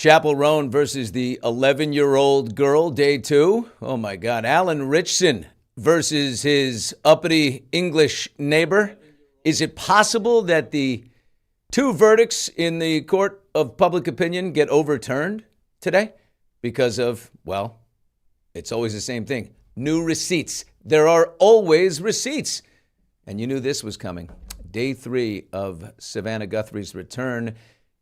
Chappell Roan versus the 11-year-old girl, day 2. Oh, my God. Alan Ritchson versus his uppity English neighbor. Is it possible that the 2 verdicts in the court of public opinion get overturned today? Because of, well, it's always the same thing. New receipts. There are always receipts. And you knew this was coming. Day 3 of Savannah Guthrie's return.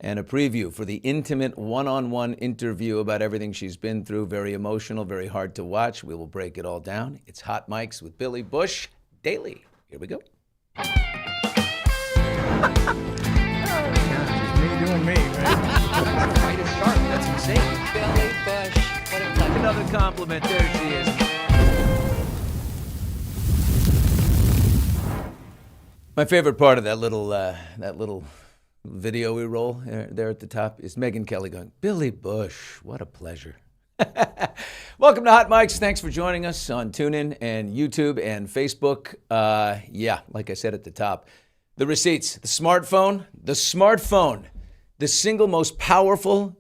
And a preview for the intimate one-on-one interview about everything she's been through. Very emotional, very hard to watch. We will break it all down. It's Hot Mics with Billy Bush daily. Here we go. Oh, yeah, just me doing me, right? Right as sharp. That's insane. Billy Bush. What a pleasure. Another compliment. There she is. My favorite part of that little video we roll there at the top is Megyn Kelly going, Billy Bush, what a pleasure. Welcome to Hot Mics. Thanks for joining us on TuneIn and YouTube and Facebook. Like I said at the top, the receipts, the smartphone, the single most powerful,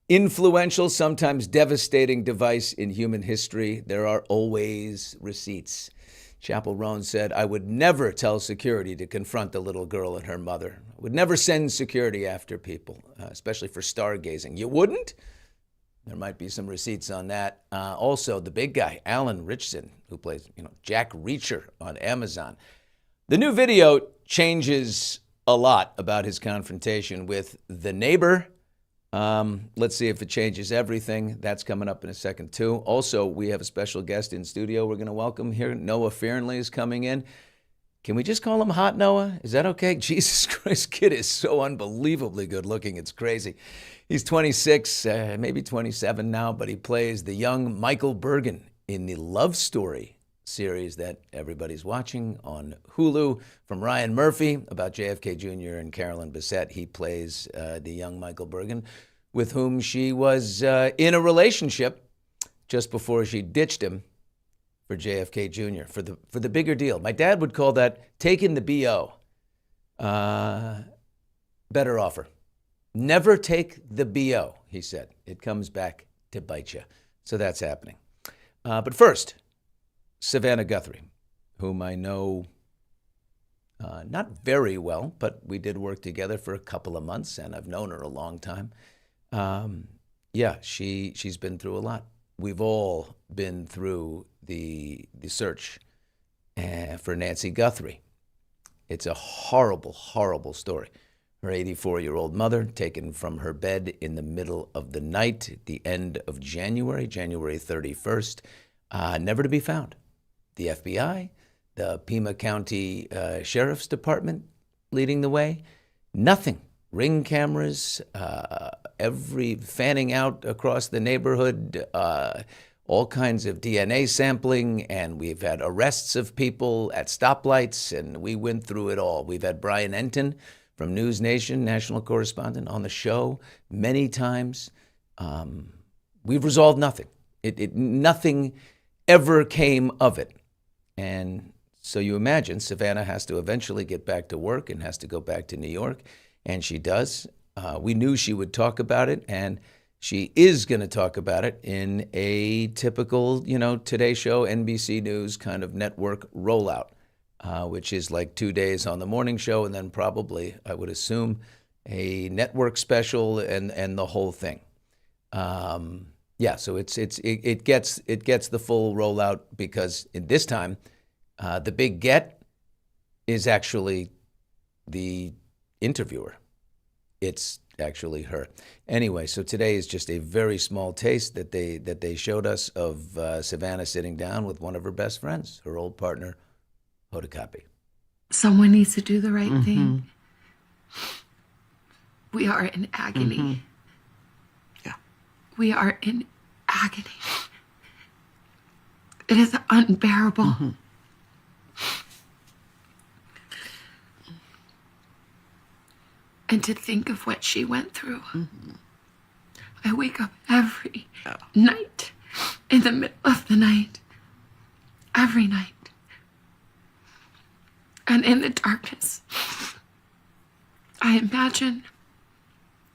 influential, sometimes devastating device in human history. There are always receipts. Chappell Roan said, I would never tell security to confront the little girl and her mother. I would never send security after people, especially for stargazing. You wouldn't? There might be some receipts on that. Also, the big guy, Alan Ritchson, who plays, Jack Reacher on Amazon. The new video changes a lot about his confrontation with the neighbor. Let's see if it changes everything. That's coming up in a second, too. Also, we have a special guest in studio we're going to welcome here. Noah Fearnley is coming in. Can we just call him Hot Noah? Is that okay? Jesus Christ, kid is so unbelievably good looking. It's crazy. He's 26, maybe 27 now, but he plays the young Michael Bergin in the Love Story series that everybody's watching on Hulu from Ryan Murphy about JFK Jr. and Carolyn Bessette. He plays the young Michael Bergin, with whom she was in a relationship just before she ditched him for JFK Jr., for the bigger deal. My dad would call that taking the BO. Better offer. Never take the BO, he said. It comes back to bite you. So that's happening. But first, Savannah Guthrie, whom I know not very well, but we did work together for a couple of months, and I've known her a long time. She's been through a lot. We've all been through the search for Nancy Guthrie. It's a horrible, horrible story. Her 84-year-old mother taken from her bed in the middle of the night at the end of January 31st, never to be found. The FBI, the Pima County Sheriff's Department leading the way, nothing. Ring cameras, every fanning out across the neighborhood, all kinds of DNA sampling, and we've had arrests of people at stoplights, and we went through it all. We've had Brian Enton from News Nation, national correspondent, on the show many times. We've resolved nothing. Nothing ever came of it. And so you imagine Savannah has to eventually get back to work and has to go back to New York, and she does. We knew she would talk about it, and she is going to talk about it in a typical, Today Show, NBC News kind of network rollout, which is like 2 days on the morning show and then probably, I would assume, a network special and the whole thing. So it gets the full rollout because in this time, the big get is actually the interviewer. It's actually her. Anyway, so today is just a very small taste that they showed us of Savannah sitting down with one of her best friends, her old partner, Hoda Kotb. Someone needs to do the right thing. We are in agony. Yeah. We are in agony. It is unbearable. And to think of what she went through. I wake up every night, in the middle of the night, every night. And in the darkness, I imagine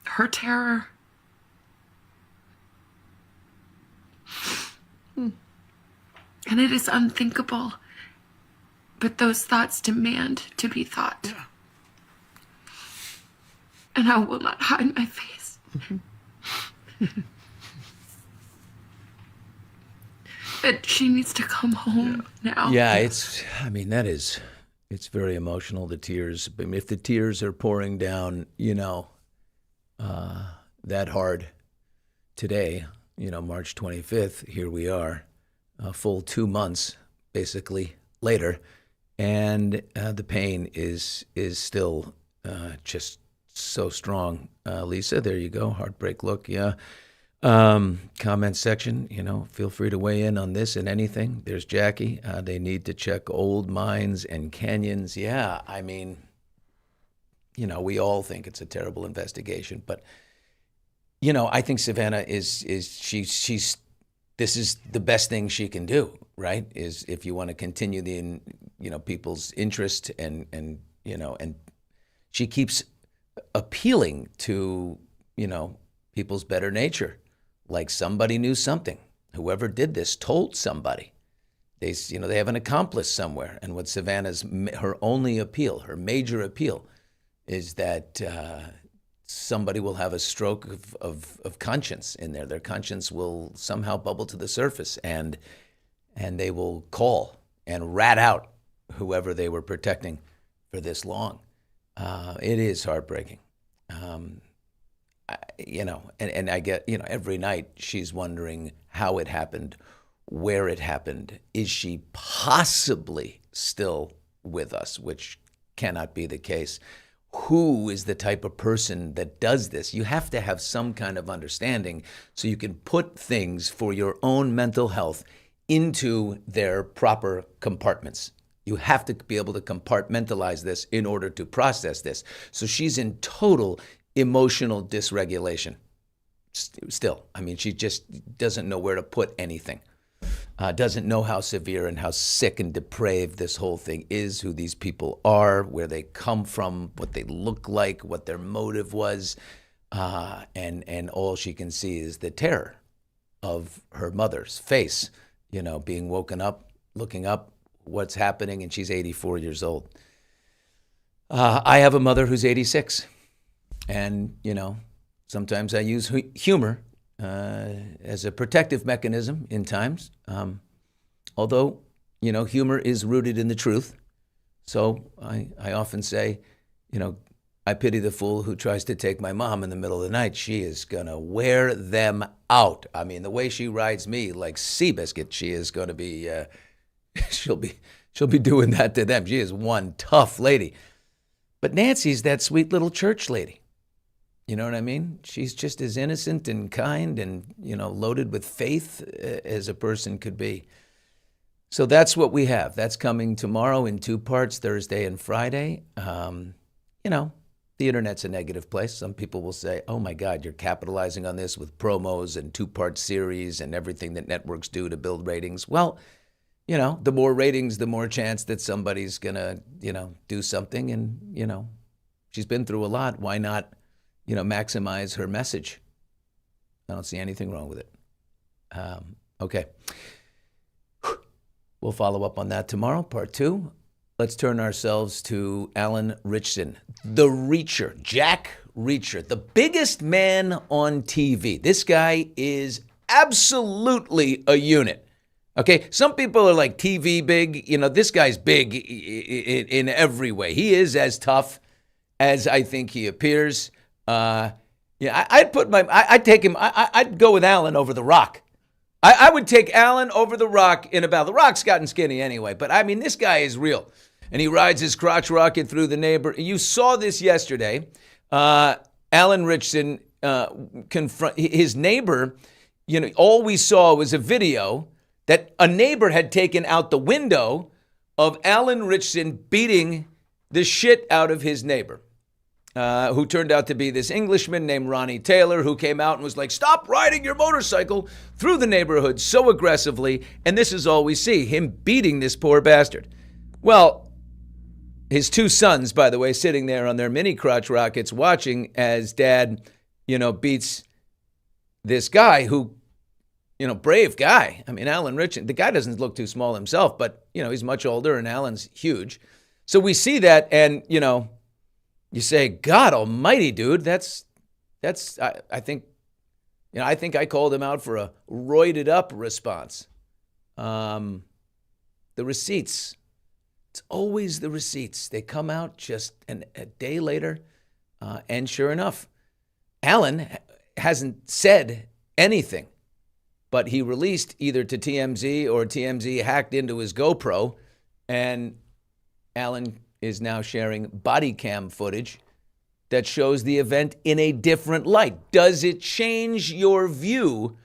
her terror, And it is unthinkable. But those thoughts demand to be thought. Yeah. And I will not hide my face. That she needs to come home now. Yeah, it's very emotional, the tears. I mean, if the tears are pouring down, that hard today, March 25th, here we are, a full 2 months, basically, later, and the pain is still just so strong. Lisa, there you go, heartbreak look, yeah. Comment section, feel free to weigh in on this and anything. There's Jackie. They need to check old mines and canyons. Yeah, I mean, we all think it's a terrible investigation, but I think Savannah she's this is the best thing she can do, right? Is if you want to continue the people's interest and she keeps appealing to people's better nature. Like somebody knew something. Whoever did this told somebody. They have an accomplice somewhere. And what Savannah's, her only appeal, her major appeal, is that somebody will have a stroke of conscience in there. Their conscience will somehow bubble to the surface, and they will call and rat out whoever they were protecting for this long. It is heartbreaking. And I get, every night she's wondering how it happened, where it happened. Is she possibly still with us, which cannot be the case? Who is the type of person that does this? You have to have some kind of understanding so you can put things for your own mental health into their proper compartments. You have to be able to compartmentalize this in order to process this. So she's in total emotional dysregulation still. I mean, she just doesn't know where to put anything. Doesn't know how severe and how sick and depraved this whole thing is, who these people are, where they come from, what they look like, what their motive was. And all she can see is the terror of her mother's face, being woken up, looking up, what's happening, and she's 84 years old. I have a mother who's 86. And, sometimes I use humor as a protective mechanism in times. Although, humor is rooted in the truth. So I often say, I pity the fool who tries to take my mom in the middle of the night. She is going to wear them out. I mean, the way she rides me like Seabiscuit, she is going to be, she'll be doing that to them. She is one tough lady. But Nancy's that sweet little church lady. You know what I mean? She's just as innocent and kind and, loaded with faith as a person could be. So that's what we have. That's coming tomorrow in 2 parts, Thursday and Friday. The internet's a negative place. Some people will say, oh my God, you're capitalizing on this with promos and 2-part series and everything that networks do to build ratings. Well, the more ratings, the more chance that somebody's going to, do something. And, she's been through a lot. Why not, maximize her message? I don't see anything wrong with it. Okay. We'll follow up on that tomorrow, part 2. Let's turn ourselves to Alan Ritchson, the Reacher, Jack Reacher, the biggest man on TV. This guy is absolutely a unit. Okay, some people are like TV big. This guy's big in every way. He is as tough as I think he appears. I'd take him. I'd go with Alan over The Rock. I would take Alan over The Rock in a battle. The Rock's gotten skinny anyway, but I mean, this guy is real. And he rides his crotch rocket through the neighbor. You saw this yesterday. Alan Ritchson confront his neighbor. All we saw was a video that a neighbor had taken out the window of Alan Ritchson beating the shit out of his neighbor, who turned out to be this Englishman named Ronnie Taylor, who came out and was like, stop riding your motorcycle through the neighborhood so aggressively. And this is all we see, him beating this poor bastard. Well, his 2 sons, by the way, sitting there on their mini crotch rockets watching as dad, beats this guy who brave guy. I mean, Alan Ritchson, the guy doesn't look too small himself, but, he's much older and Alan's huge. So we see that and, you say, God almighty, dude, I think I called him out for a roided up response. The receipts. It's always the receipts. They come out just a day later. And sure enough, Alan hasn't said anything, but he released either to TMZ or TMZ hacked into his GoPro, and Alan is now sharing Bodycam footage that shows the event in a different light. Does it change your view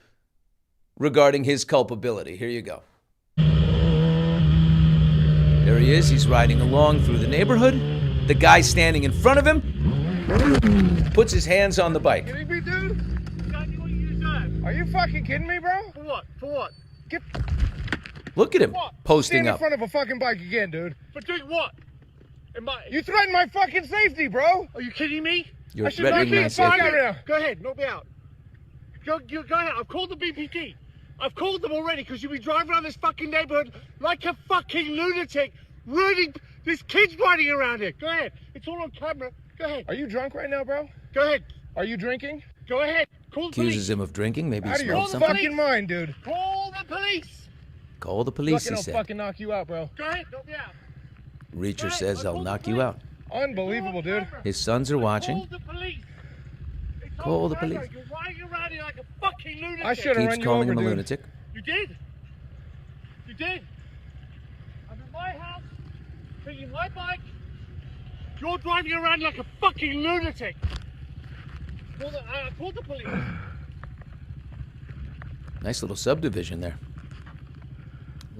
regarding his culpability? Here you go. There he is. He's riding along through the neighborhood. The guy standing in front of him puts his hands on the bike. Kidding me, dude? Exactly what you deserve. Are you fucking kidding me, bro? For what? For what? Look at him posting Stand up. in front of a fucking bike again, dude. For doing what? You threatened my fucking safety, bro. Are you kidding me? You're I should threatening not be my a safety. right now. Go ahead, knock me out. Go ahead. I've called the BPD. I've called them already because you'll be driving around this fucking neighborhood like a fucking lunatic, ruining. There's kids running around here. Go ahead. It's all on camera. Go ahead. Are you drunk right now, bro? Go ahead. Are you drinking? Go ahead. Call the Accuses police. him of drinking. Maybe he Out of your smelled something. fucking mind, dude. Call the police. Call the police, Fucking he I'll said. fucking knock you out, bro. Go ahead. Knock me out. Reacher Right, says, I'll I'll call knock the you police. out. Unbelievable, dude. His sons are watching. Call the police. It's Call on the camera. police. You're riding around here like a fucking lunatic. I should have run Keeps you calling over, him a dude. lunatic. You did. You did. I'm in my house, taking my bike. You're driving around like a fucking lunatic. I called the police. Nice little subdivision there.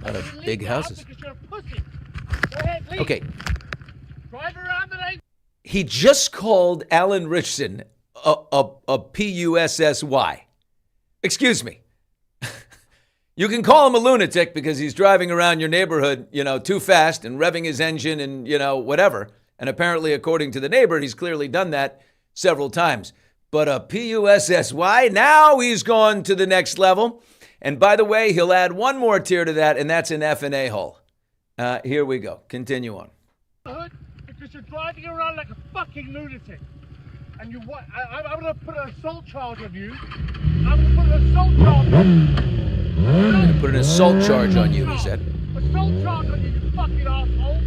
A lot of big houses. Because you're a pussy. Go ahead, leave. Okay, Drive around the neighborhood. he just called Alan Ritchson a P-U-S-S-Y. Excuse me. You can call him a lunatic because he's driving around your neighborhood, too fast and revving his engine and, whatever. And apparently, according to the neighbor, he's clearly done that several times. But a P-U-S-S-Y, now he's gone to the next level. And by the way, he'll add one more tier to that, and that's an F and A hole. Here we go. Continue on. Because you're driving around like a fucking lunatic. And you what? I'm going to put an assault charge on you. I'm going to put an assault charge on you. I'm going to put an assault charge on you, he said. Assault charge on you, you fucking asshole.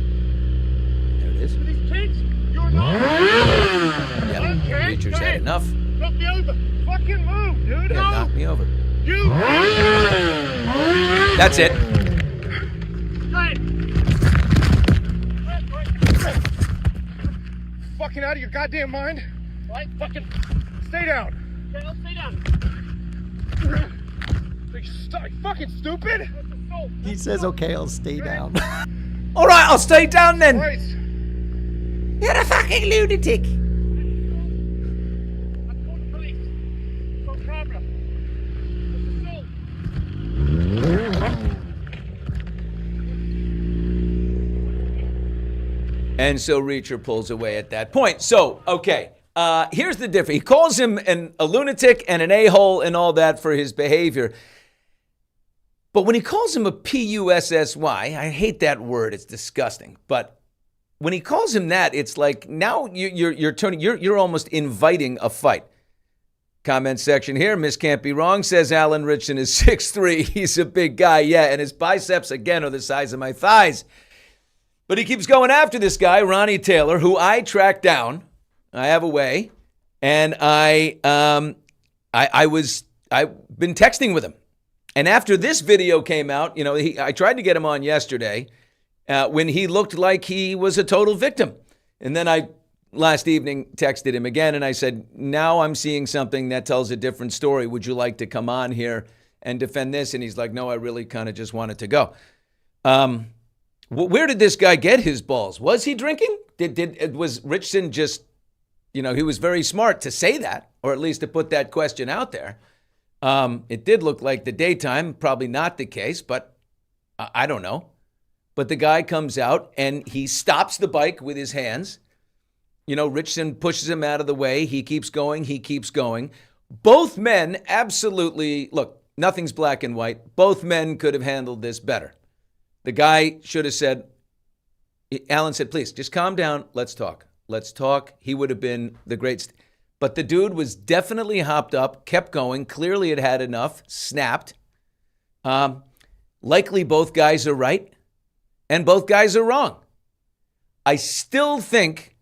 There it is. For these kids, you're an asshole. Yep. Okay, Reacher's go had ahead. enough. Knock me over. Fucking move, dude. Yeah, knock me over. You. That's it. Go ahead. Fucking out of your goddamn mind. Right, fucking. Stay down. Okay, I'll stay down. Fucking stupid. That's assault. He says, okay, I'll stay down. All right, I'll stay down then. Christ. You're a fucking lunatic. I called the police. It's on camera. It's assault. And so Reacher pulls away at that point. So, okay, here's the difference. He calls him a lunatic and an a-hole and all that for his behavior. But when he calls him a P-U-S-S-Y, I hate that word. It's disgusting. But when he calls him that, it's like now you're almost inviting a fight. Comment section here. Miss Can't Be Wrong says Alan Ritchson is 6'3". He's a big guy, yeah, and his biceps, again, are the size of my thighs. But he keeps going after this guy, Ronnie Taylor, who I tracked down. I have a way, and I've been texting with him. And after this video came out, I tried to get him on yesterday when he looked like he was a total victim. And then I last evening texted him again, and I said, now I'm seeing something that tells a different story. Would you like to come on here and defend this? And he's like, no, I really kind of just wanted to go. Where did this guy get his balls? Was he drinking? Was Richson just, he was very smart to say that, or at least to put that question out there. It did look like the daytime, probably not the case, but I don't know. But the guy comes out and he stops the bike with his hands. Richson pushes him out of the way. He keeps going. Both men absolutely, look, nothing's black and white. Both men could have handled this better. The guy should have said, Alan said, please, just calm down. Let's talk. Let's talk. He would have been the great. But the dude was definitely hopped up, kept going. Clearly had had enough, snapped. Likely both guys are right, and both guys are wrong. I still think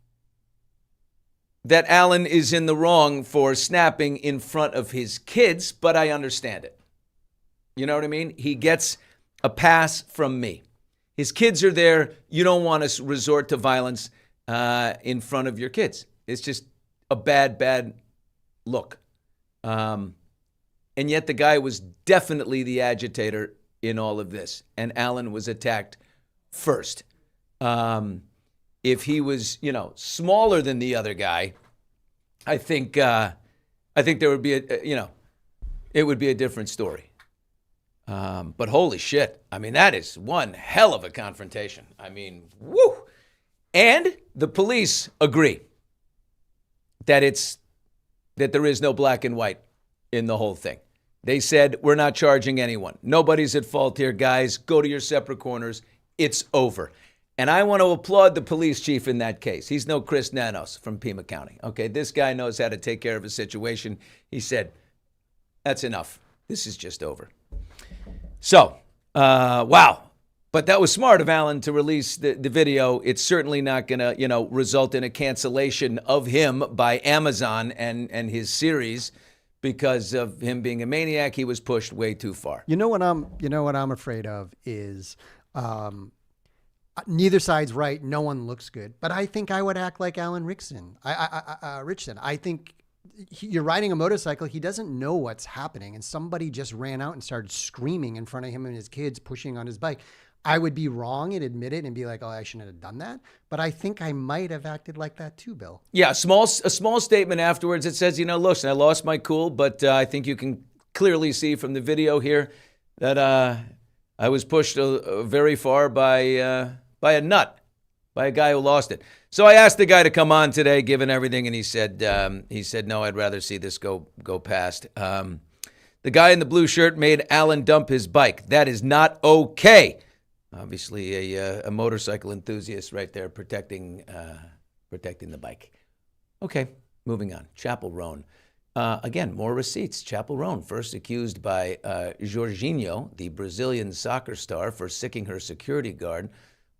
that Alan is in the wrong for snapping in front of his kids, but I understand it. You know what I mean? He gets a pass from me. His kids are there. You don't want to resort to violence in front of your kids. It's just a bad look. And yet the guy was definitely the agitator in all of this, and Alan was attacked first. If he was, smaller than the other guy, I think there would be it would be a different story. But holy shit, I mean, that is one hell of a confrontation. I mean, woo! And the police agree that there is no black and white in the whole thing. They said, we're not charging anyone. Nobody's at fault here, guys. Go to your separate corners. It's over. And I want to applaud the police chief in that case. He's no Chris Nanos from Pima County. Okay, this guy knows how to take care of a situation. He said, that's enough. This is just over. So, wow. But that was smart of Alan to release the video. It's certainly not going to, result in a cancellation of him by Amazon and his series because of him being a maniac. He was pushed way too far. You know what I'm afraid of is neither side's right. No one looks good. But I think I would act like Alan Richson. Ritchson. I think you're riding a motorcycle. He doesn't know what's happening. And somebody just ran out and started screaming in front of him and his kids pushing on his bike. I would be wrong and admit it and be like, oh, I shouldn't have done that. But I think I might have acted like that too, Bill. Yeah, a small statement afterwards that says, listen, I lost my cool, but I think you can clearly see from the video here that I was pushed very far by a nut, by a guy who lost it. So I asked the guy to come on today, given everything, and he said, no, I'd rather see this go past. The guy in the blue shirt made Alan dump his bike. That is not okay. Obviously, a motorcycle enthusiast right there protecting the bike. Okay, moving on. Chappell Roan. Again, more receipts. Chappell Roan, first accused by Jorginho, the Brazilian soccer star, for sicking her security guard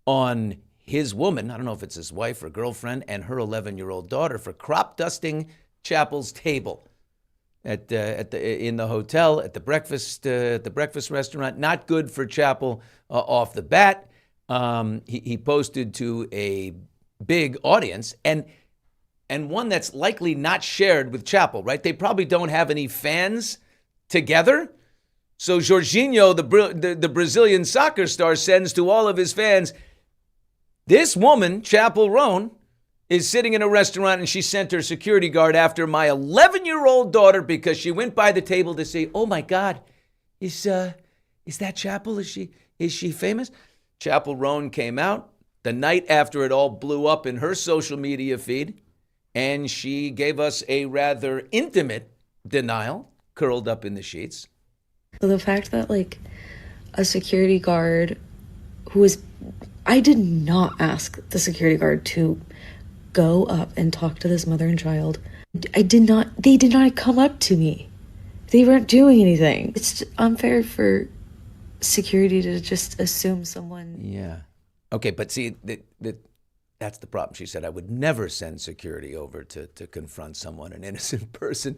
on his woman, I don't know if it's his wife or girlfriend, and her 11-year-old daughter for crop dusting Chappell's table in the hotel, at the breakfast restaurant. Not good for Chappell off the bat. He posted to a big audience and one that's likely not shared with Chappell, right? They probably don't have any fans together. So Jorginho, the Brazilian soccer star, sends to all of his fans, this woman, Chappell Roan, is sitting in a restaurant and she sent her security guard after my 11-year-old daughter because she went by the table to say, oh my God, is that Chappell? Is she famous? Chappell Roan came out the night after it all blew up in her social media feed, and she gave us a rather intimate denial, curled up in the sheets. So the fact that a security guard I did not ask the security guard to go up and talk to this mother and child. They did not come up to me. They weren't doing anything. It's unfair for security to just assume someone. Yeah. Okay, but see, that's the problem. She said, I would never send security over to confront someone, an innocent person,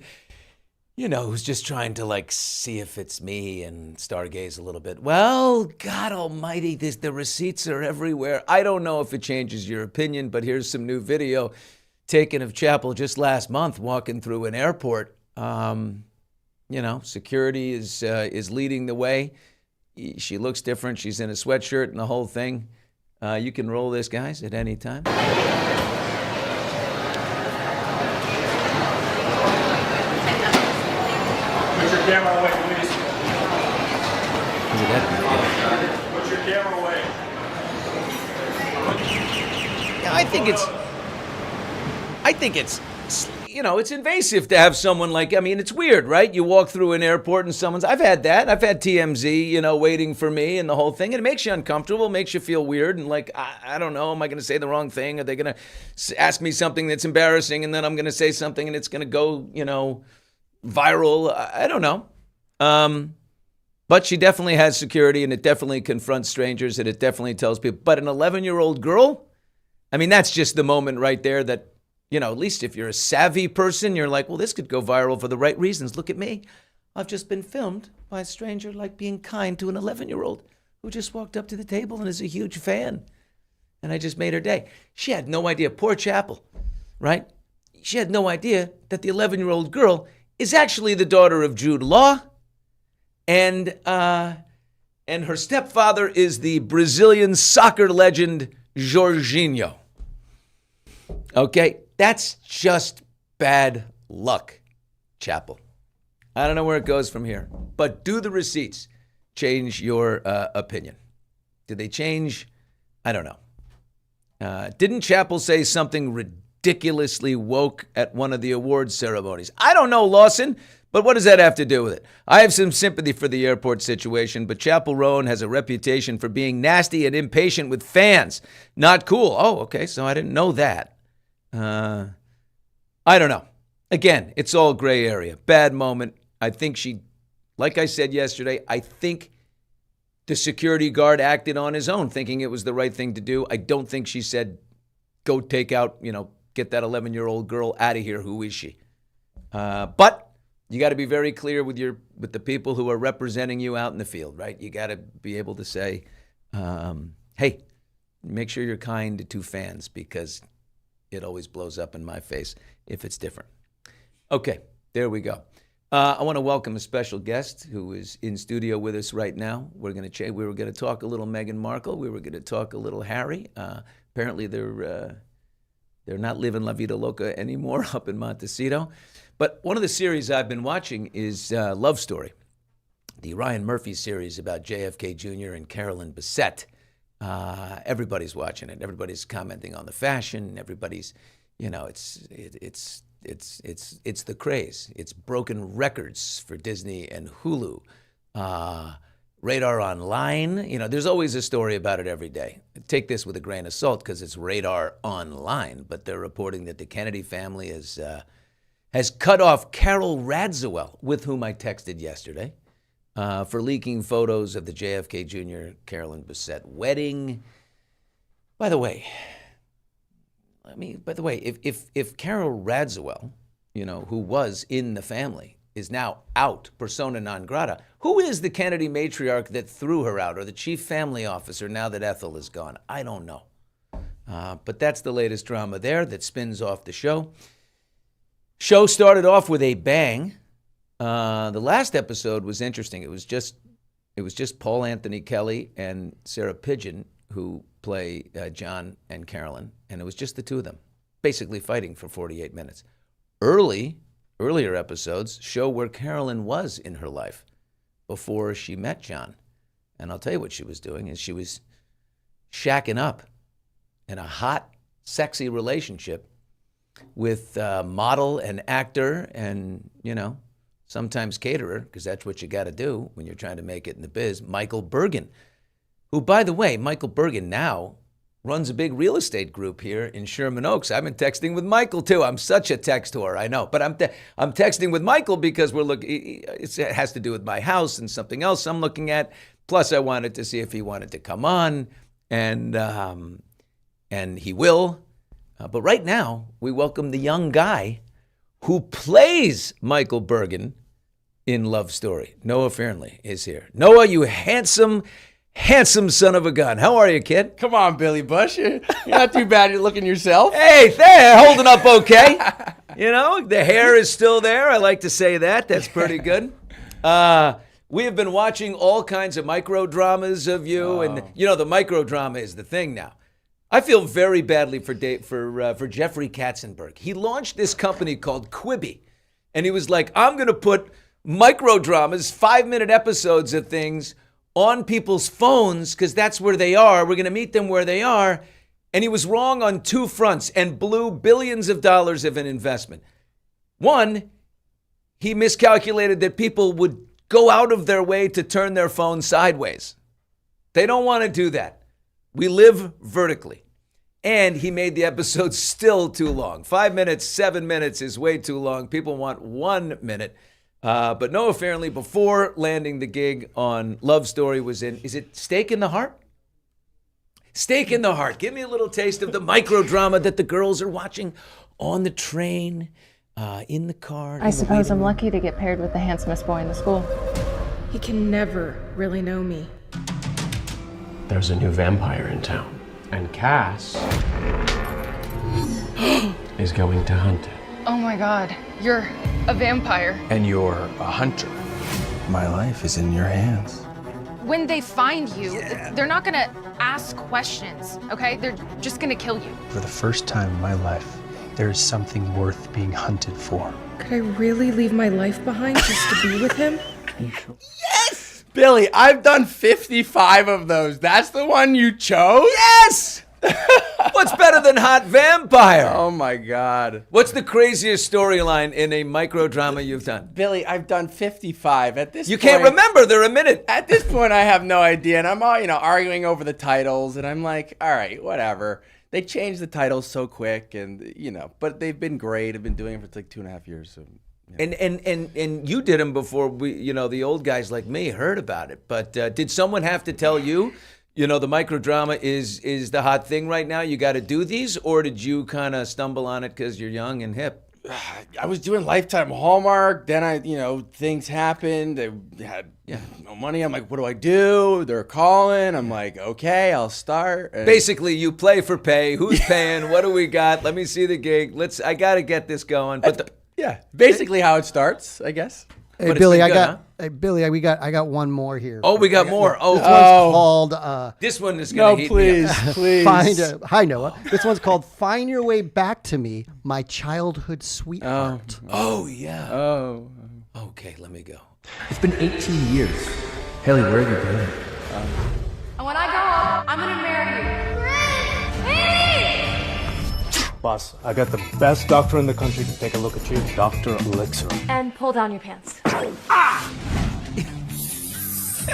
who's just trying to see if it's me and stargaze a little bit. Well, God almighty, the receipts are everywhere. I don't know if it changes your opinion, but here's some new video taken of Chappell just last month walking through an airport. Security is leading the way. She looks different. She's in a sweatshirt and the whole thing. You can roll this, guys, at any time. Put your camera away, please. Put your camera away. Yeah, I think it's it's invasive to have someone like, I mean, it's weird, right? You walk through an airport and I've had that. I've had TMZ, waiting for me and the whole thing. And it makes you uncomfortable, makes you feel weird. And like, I don't know, am I going to say the wrong thing? Are they going to ask me something that's embarrassing and then I'm going to say something and it's going to go, viral? I don't know. But she definitely has security and it definitely confronts strangers and it definitely tells people. But an 11-year-old girl, I mean, that's just the moment right there that, at least if you're a savvy person, you're like, well, this could go viral for the right reasons. Look at me. I've just been filmed by a stranger, like being kind to an 11-year-old who just walked up to the table and is a huge fan. And I just made her day. She had no idea. Poor Chappell, right? She had no idea that the 11-year-old girl is actually the daughter of Jude Law. And her stepfather is the Brazilian soccer legend Jorginho. Okay, that's just bad luck, Chappell. I don't know where it goes from here, but do the receipts change your opinion? Did they change? I don't know. Didn't Chappell say something ridiculously woke at one of the awards ceremonies? I don't know, Lawson, but what does that have to do with it? I have some sympathy for the airport situation, but Chappell Roan has a reputation for being nasty and impatient with fans. Not cool. Oh, okay, so I didn't know that. I don't know. Again, it's all gray area. Bad moment. I think like I said yesterday, I think the security guard acted on his own, thinking it was the right thing to do. I don't think she said, go take out, get that 11-year-old girl out of here. Who is she? But you got to be very clear with the people who are representing you out in the field, right? You got to be able to say, hey, make sure you're kind to fans because it always blows up in my face if it's different. Okay, there we go. I want to welcome a special guest who is in studio with us right now. We were going to talk a little Meghan Markle. We were going to talk a little Harry. Apparently, they're not living La Vida Loca anymore up in Montecito. But one of the series I've been watching is Love Story, the Ryan Murphy series about JFK Jr. and Carolyn Bessette. Everybody's watching it. Everybody's commenting on the fashion. Everybody's, it's the craze. It's broken records for Disney and Hulu. Radar Online. There's always a story about it every day. Take this with a grain of salt because it's Radar Online, but they're reporting that the Kennedy family has cut off Carol Radziwill, with whom I texted yesterday, for leaking photos of the JFK Jr. Carolyn Bessette wedding. By the way, if Carol Radziwill, who was in the family, is now out, persona non grata, who is the Kennedy matriarch that threw her out, or the chief family officer now that Ethel is gone? I don't know. But that's the latest drama there that spins off the show. Show started off with a bang. The last episode was interesting. It was just Paul Anthony Kelly and Sarah Pidgeon who play John and Carolyn, and it was just the two of them, basically fighting for 48 minutes. Earlier episodes show where Carolyn was in her life before she met John, and I'll tell you what she was doing is she was shacking up in a hot, sexy relationship with model and actor and, sometimes caterer, because that's what you got to do when you're trying to make it in the biz, Michael Bergin, who, by the way, Michael Bergin now runs a big real estate group here in Sherman Oaks. I've been texting with Michael, too. I'm such a text whore, I know. But I'm texting with Michael because it has to do with my house and something else I'm looking at. Plus, I wanted to see if he wanted to come on, and he will. But right now, we welcome the young guy who plays Michael Bergin in Love Story. Noah Fearnley is here. Noah, you handsome son of a gun. How are you, kid? Come on, Billy Bush. You're not too bad. You're looking yourself. Hey, there, holding up okay. The hair is still there. I like to say that. That's pretty good. We have been watching all kinds of micro dramas of you, and the micro drama is the thing now. I feel very badly for Jeffrey Katzenberg. He launched this company called Quibi, and he was like, I'm going to put micro dramas, 5-minute episodes of things on people's phones because that's where they are. We're going to meet them where they are. And he was wrong on two fronts and blew billions of dollars of an investment. One, he miscalculated that people would go out of their way to turn their phone sideways. They don't want to do that. We live vertically. And he made the episode still too long. 5 minutes, 7 minutes is way too long. People want 1 minute. But Noah Fearnley, before landing the gig on Love Story, was in, is it Steak in the Heart? Steak in the Heart. Give me a little taste of the microdrama that the girls are watching on the train, in the car. I suppose I'm lucky to get paired with the handsomest boy in the school. He can never really know me. There's a new vampire in town, and Cass is going to hunt it. Oh my God, you're a vampire. And you're a hunter. My life is in your hands. When they find you, they're not gonna ask questions, okay? They're just gonna kill you. For the first time in my life, there is something worth being hunted for. Could I really leave my life behind just to be with him? Yes! Billy, I've done 55 of those. That's the one you chose? Yes! What's better than Hot Vampire? Oh my God. What's the craziest storyline in a microdrama you've done? Billy, I've done 55. At this You point, can't remember. They're a minute. At this point, I have no idea. And I'm all, arguing over the titles. And I'm like, all right, whatever. They changed the titles so quick. And, but they've been great. I've been doing it for like 2.5 years. So. And you did them before we, the old guys like me heard about it. But did someone have to tell you, the microdrama is the hot thing right now? You got to do these, or did you kind of stumble on it because you're young and hip? I was doing Lifetime Hallmark. Then things happened. They had no money. I'm like, what do I do? They're calling. I'm like, okay, I'll start. And basically, you play for pay. Who's paying? What do we got? Let me see the gig. I got to get this going. But basically how it starts, I guess. Hey Billy, I got one more here. Oh, we got more. This one's called. This one is going to heat me up. please. Hi Noah. This one's called "Find Your Way Back to Me, My Childhood Sweetheart." Oh yeah. Oh. Okay, let me go. It's been 18 years. Haley, where have you been? And when I grow up, I'm gonna marry you. Boss, I got the best doctor in the country to take a look at you. Dr. Elixir. And pull down your pants.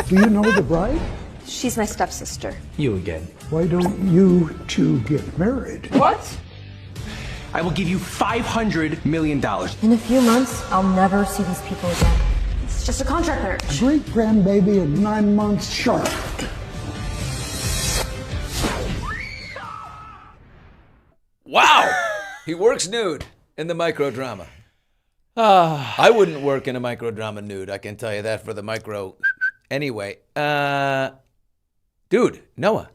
Do you know the bride? She's my stepsister. You again. Why don't you two get married? What? I will give you $500 million. In a few months, I'll never see these people again. It's just a contract marriage. Great grandbaby at 9 months sharp. Wow. He works nude in the microdrama. I wouldn't work in a microdrama nude. I can tell you that for the micro. Anyway, dude, Noah.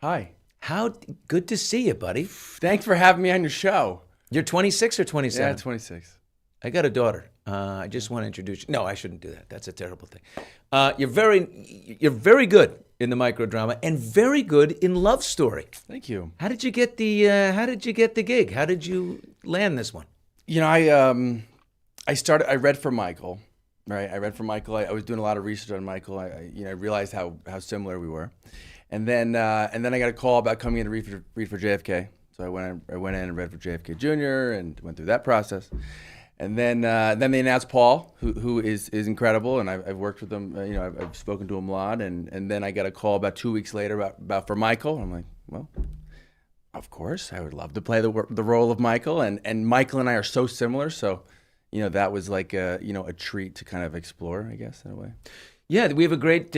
Hi. How good to see you, buddy. Thanks for having me on your show. You're 26 or 27? Yeah, 26. I got a daughter. I just want to introduce you. No, I shouldn't do that. That's a terrible thing. You're very good in the microdrama and very good in Love Story. Thank you. How did you get the gig? How did you land this one? I read for Michael, right? I read for Michael. I was doing a lot of research on Michael. I realized how similar we were. And then I got a call about coming in to read for JFK. So I went in and read for JFK Jr. and went through that process. And then they announced Paul, who is incredible, and I've worked with him. I've spoken to him a lot. And then I got a call about 2 weeks later about for Michael. I'm like, well, of course, I would love to play the role of Michael. And Michael and I are so similar, so that was like a treat to kind of explore, I guess, in a way. Yeah, we have a great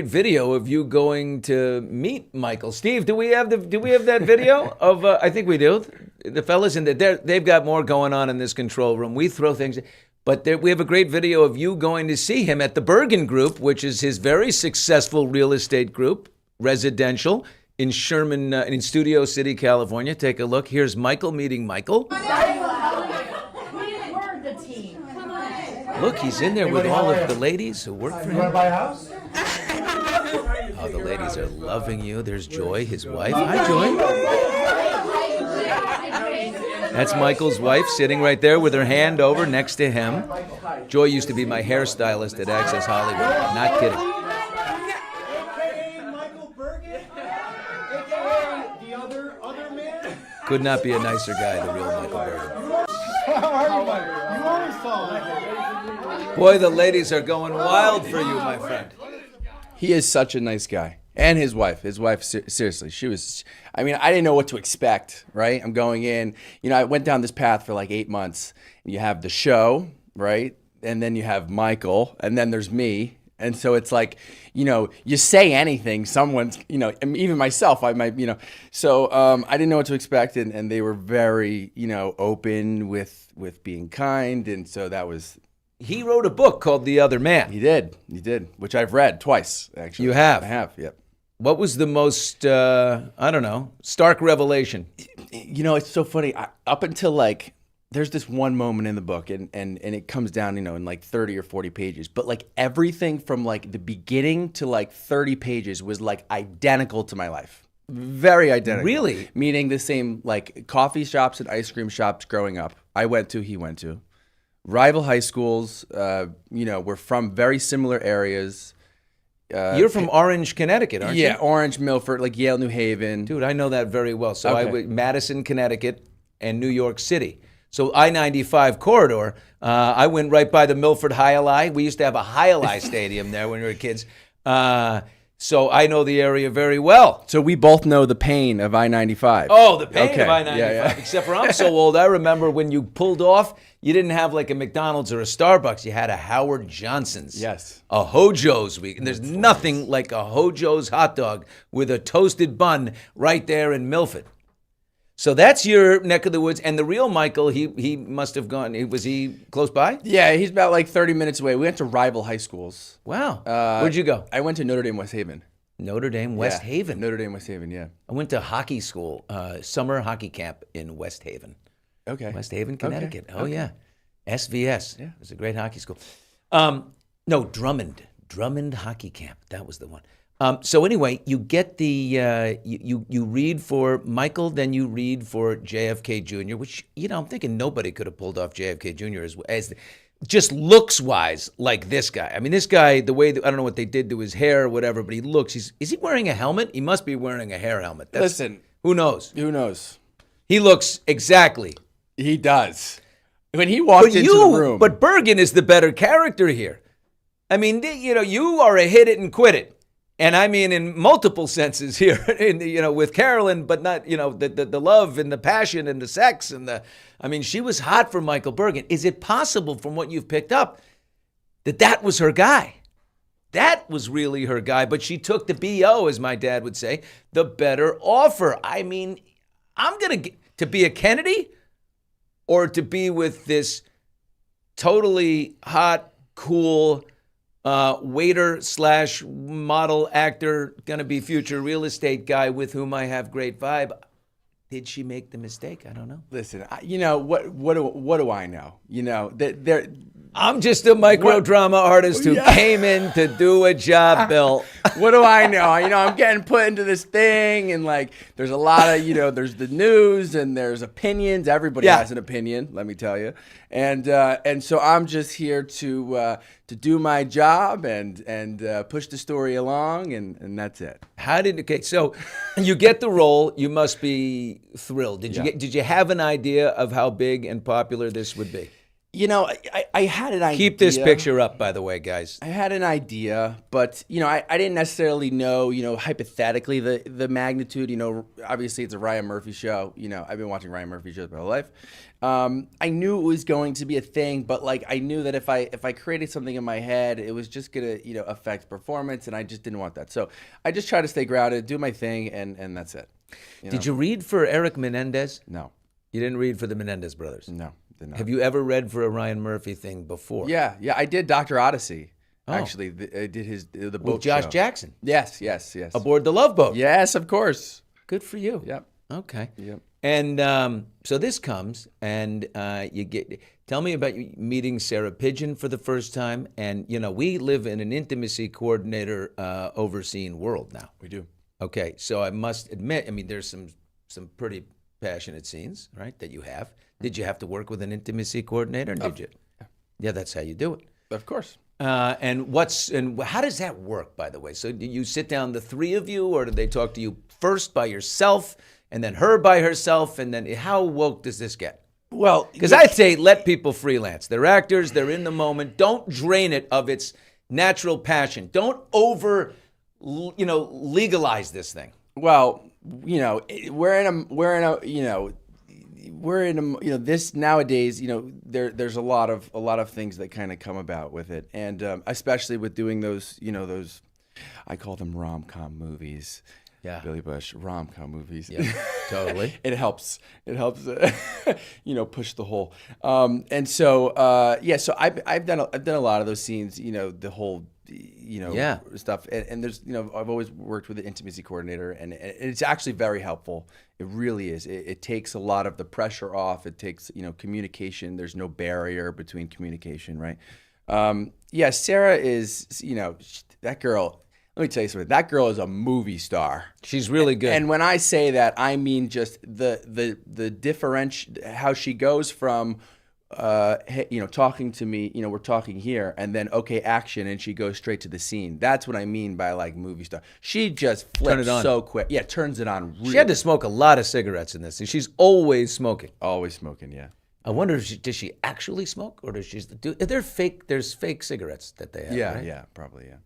video of you going to meet Michael. Steve, do we have that video of? I think we do. The fellas in there, they've got more going on in this control room. We throw things, but we have a great video of you going to see him at the Bergin Group, which is his very successful real estate group, residential in Sherman, in Studio City, California. Take a look. Here's Michael meeting Michael. Look, he's in there with all of the ladies who work for him. You want to buy a house? Oh, the ladies are loving you. There's Joy, his wife. Hi, Joy. That's Michael's wife sitting right there with her hand over next to him. Joy used to be my hairstylist at Access Hollywood. Not kidding. AKA Michael Bergin, AKA the other man. Could not be a nicer guy, the real Michael Bergin. Boy, the ladies are going wild for you, my friend. He is such a nice guy. And his wife, seriously, she was, I mean, I didn't know what to expect, right? I'm going in, I went down this path for like 8 months. You have the show, right? And then you have Michael, and then there's me. And so it's like, you say anything, someone's, even myself, I might, So I didn't know what to expect, and they were very, open with being kind. And so that was... He wrote a book called The Other Man. He did, which I've read twice, actually. You have? I have, yep. What was the most, stark revelation? It's so funny. Up until like, there's this one moment in the book, and it comes down, in like 30 or 40 pages. But like everything from like the beginning to like 30 pages was like identical to my life. Very identical. Really? Meaning the same like coffee shops and ice cream shops growing up. He went to. Rival high schools, we're from very similar areas. You're from Orange, Connecticut, aren't you? Yeah, Orange, Milford, like Yale, New Haven. Dude, I know that very well. So Okay. I went Madison, Connecticut, and New York City. So I-95 corridor, I went right by the Milford High-A-Lie. We used to have a High-A-Lie stadium there when we were kids. So I know the area very well. So we both know the pain of I-95. Oh, the pain Okay. of I-95. Yeah. Except for I'm so old, I remember when you pulled off, you didn't have like a McDonald's or a Starbucks. You had a Howard Johnson's. Yes. A Hojo's week. And there's nothing like a Hojo's hot dog with a toasted bun right there in Milford. So that's your neck of the woods. And the real Michael, he must have gone, was he close by? Yeah, he's about like 30 minutes away. We went to rival high schools. Wow. Where'd you go? I went to Notre Dame, West Haven. Notre Dame, West Haven. Notre Dame, West Haven, yeah. I went to hockey school, summer hockey camp in West Haven. Okay. West Haven, Connecticut. Okay. Oh, yeah. SVS. Yeah. It was a great hockey school. No, Drummond. Drummond Hockey Camp. That was the one. So anyway, you get the, you read for Michael, then you read for JFK Jr., which, I'm thinking nobody could have pulled off JFK Jr. as just looks-wise like this guy. I mean, this guy, the way, I don't know what they did to his hair or whatever, but he looks, is he wearing a helmet? He must be wearing a hair helmet. Listen. Who knows? Who knows? He looks exactly. He does. When he walked into the room. But Bergin is the better character here. I mean, you are a hit it and quit it. And I mean in multiple senses here, with Carolyn, but not, the love and the passion and the sex and she was hot for Michael Bergin. Is it possible from what you've picked up that was her guy? That was really her guy, but she took the BO, as my dad would say, the better offer. I mean, I'm going to be a Kennedy or to be with this totally hot, cool, waiter / model actor, gonna be future real estate guy with whom I have great vibe. Did she make the mistake? I don't know. Listen, what do I know? I'm just a microdrama artist who came in to do a job, Bill. What do I know? I'm getting put into this thing, and like, there's a lot of, there's the news and there's opinions. Everybody has an opinion, let me tell you. And so I'm just here to do my job and push the story along, and that's it. So you get the role, you must be thrilled. Did you have an idea of how big and popular this would be? I had an idea. Keep this picture up, by the way, guys. I had an idea, but, I didn't necessarily know, hypothetically the magnitude. Obviously it's a Ryan Murphy show. I've been watching Ryan Murphy shows my whole life. I knew it was going to be a thing, but like I knew that if I created something in my head, it was just going to, affect performance, and I just didn't want that. So I just try to stay grounded, do my thing, and that's it. Did you read for Eric Menendez? No. You didn't read for the Menendez brothers? No. Have you ever read for a Ryan Murphy thing before? Yeah, I did Dr. Odyssey. Actually, I did the boat with Josh show. Jackson. Yes. Aboard the Love Boat. Yes, of course. Good for you. Yep. Okay. Yep. And so this comes, and tell me about you meeting Sarah Pigeon for the first time. And we live in an intimacy coordinator overseen world now. We do. Okay, so I must admit, there's some pretty passionate scenes, right, that you have. Did you have to work with an intimacy coordinator? Did you? Yeah, that's how you do it. Of course. And how does that work, by the way? So do you sit down, the three of you, or do they talk to you first by yourself, and then her by herself, and then how woke does this get? Well, because I'd say let people freelance. They're actors. They're in the moment. Don't drain it of its natural passion. Don't legalize this thing. Well, this nowadays, there's a lot of things that kind of come about with it, and especially with doing those, I call them rom-com movies. Yeah, Billy Bush rom-com movies. Yeah, totally. It helps, push the whole. And so, so I've done a lot of those scenes. The whole. Stuff. And there's, I've always worked with an intimacy coordinator, and it's actually very helpful. It really is. It takes a lot of the pressure off. It takes, communication. There's no barrier between communication, right? Sarah is, that girl, let me tell you something. That girl is a movie star. She's really good. And when I say that, I mean just the differential, how she goes from, talking to me, we're talking here, and then action, and she goes straight to the scene. That's what I mean by like movie star. She just flips so quick. Yeah, turns it on. Really. She had to smoke a lot of cigarettes in this, and she's always smoking. Always smoking, yeah. I wonder does she actually smoke, or does she do? There's fake cigarettes that they have. Yeah, right? Yeah, probably, yeah.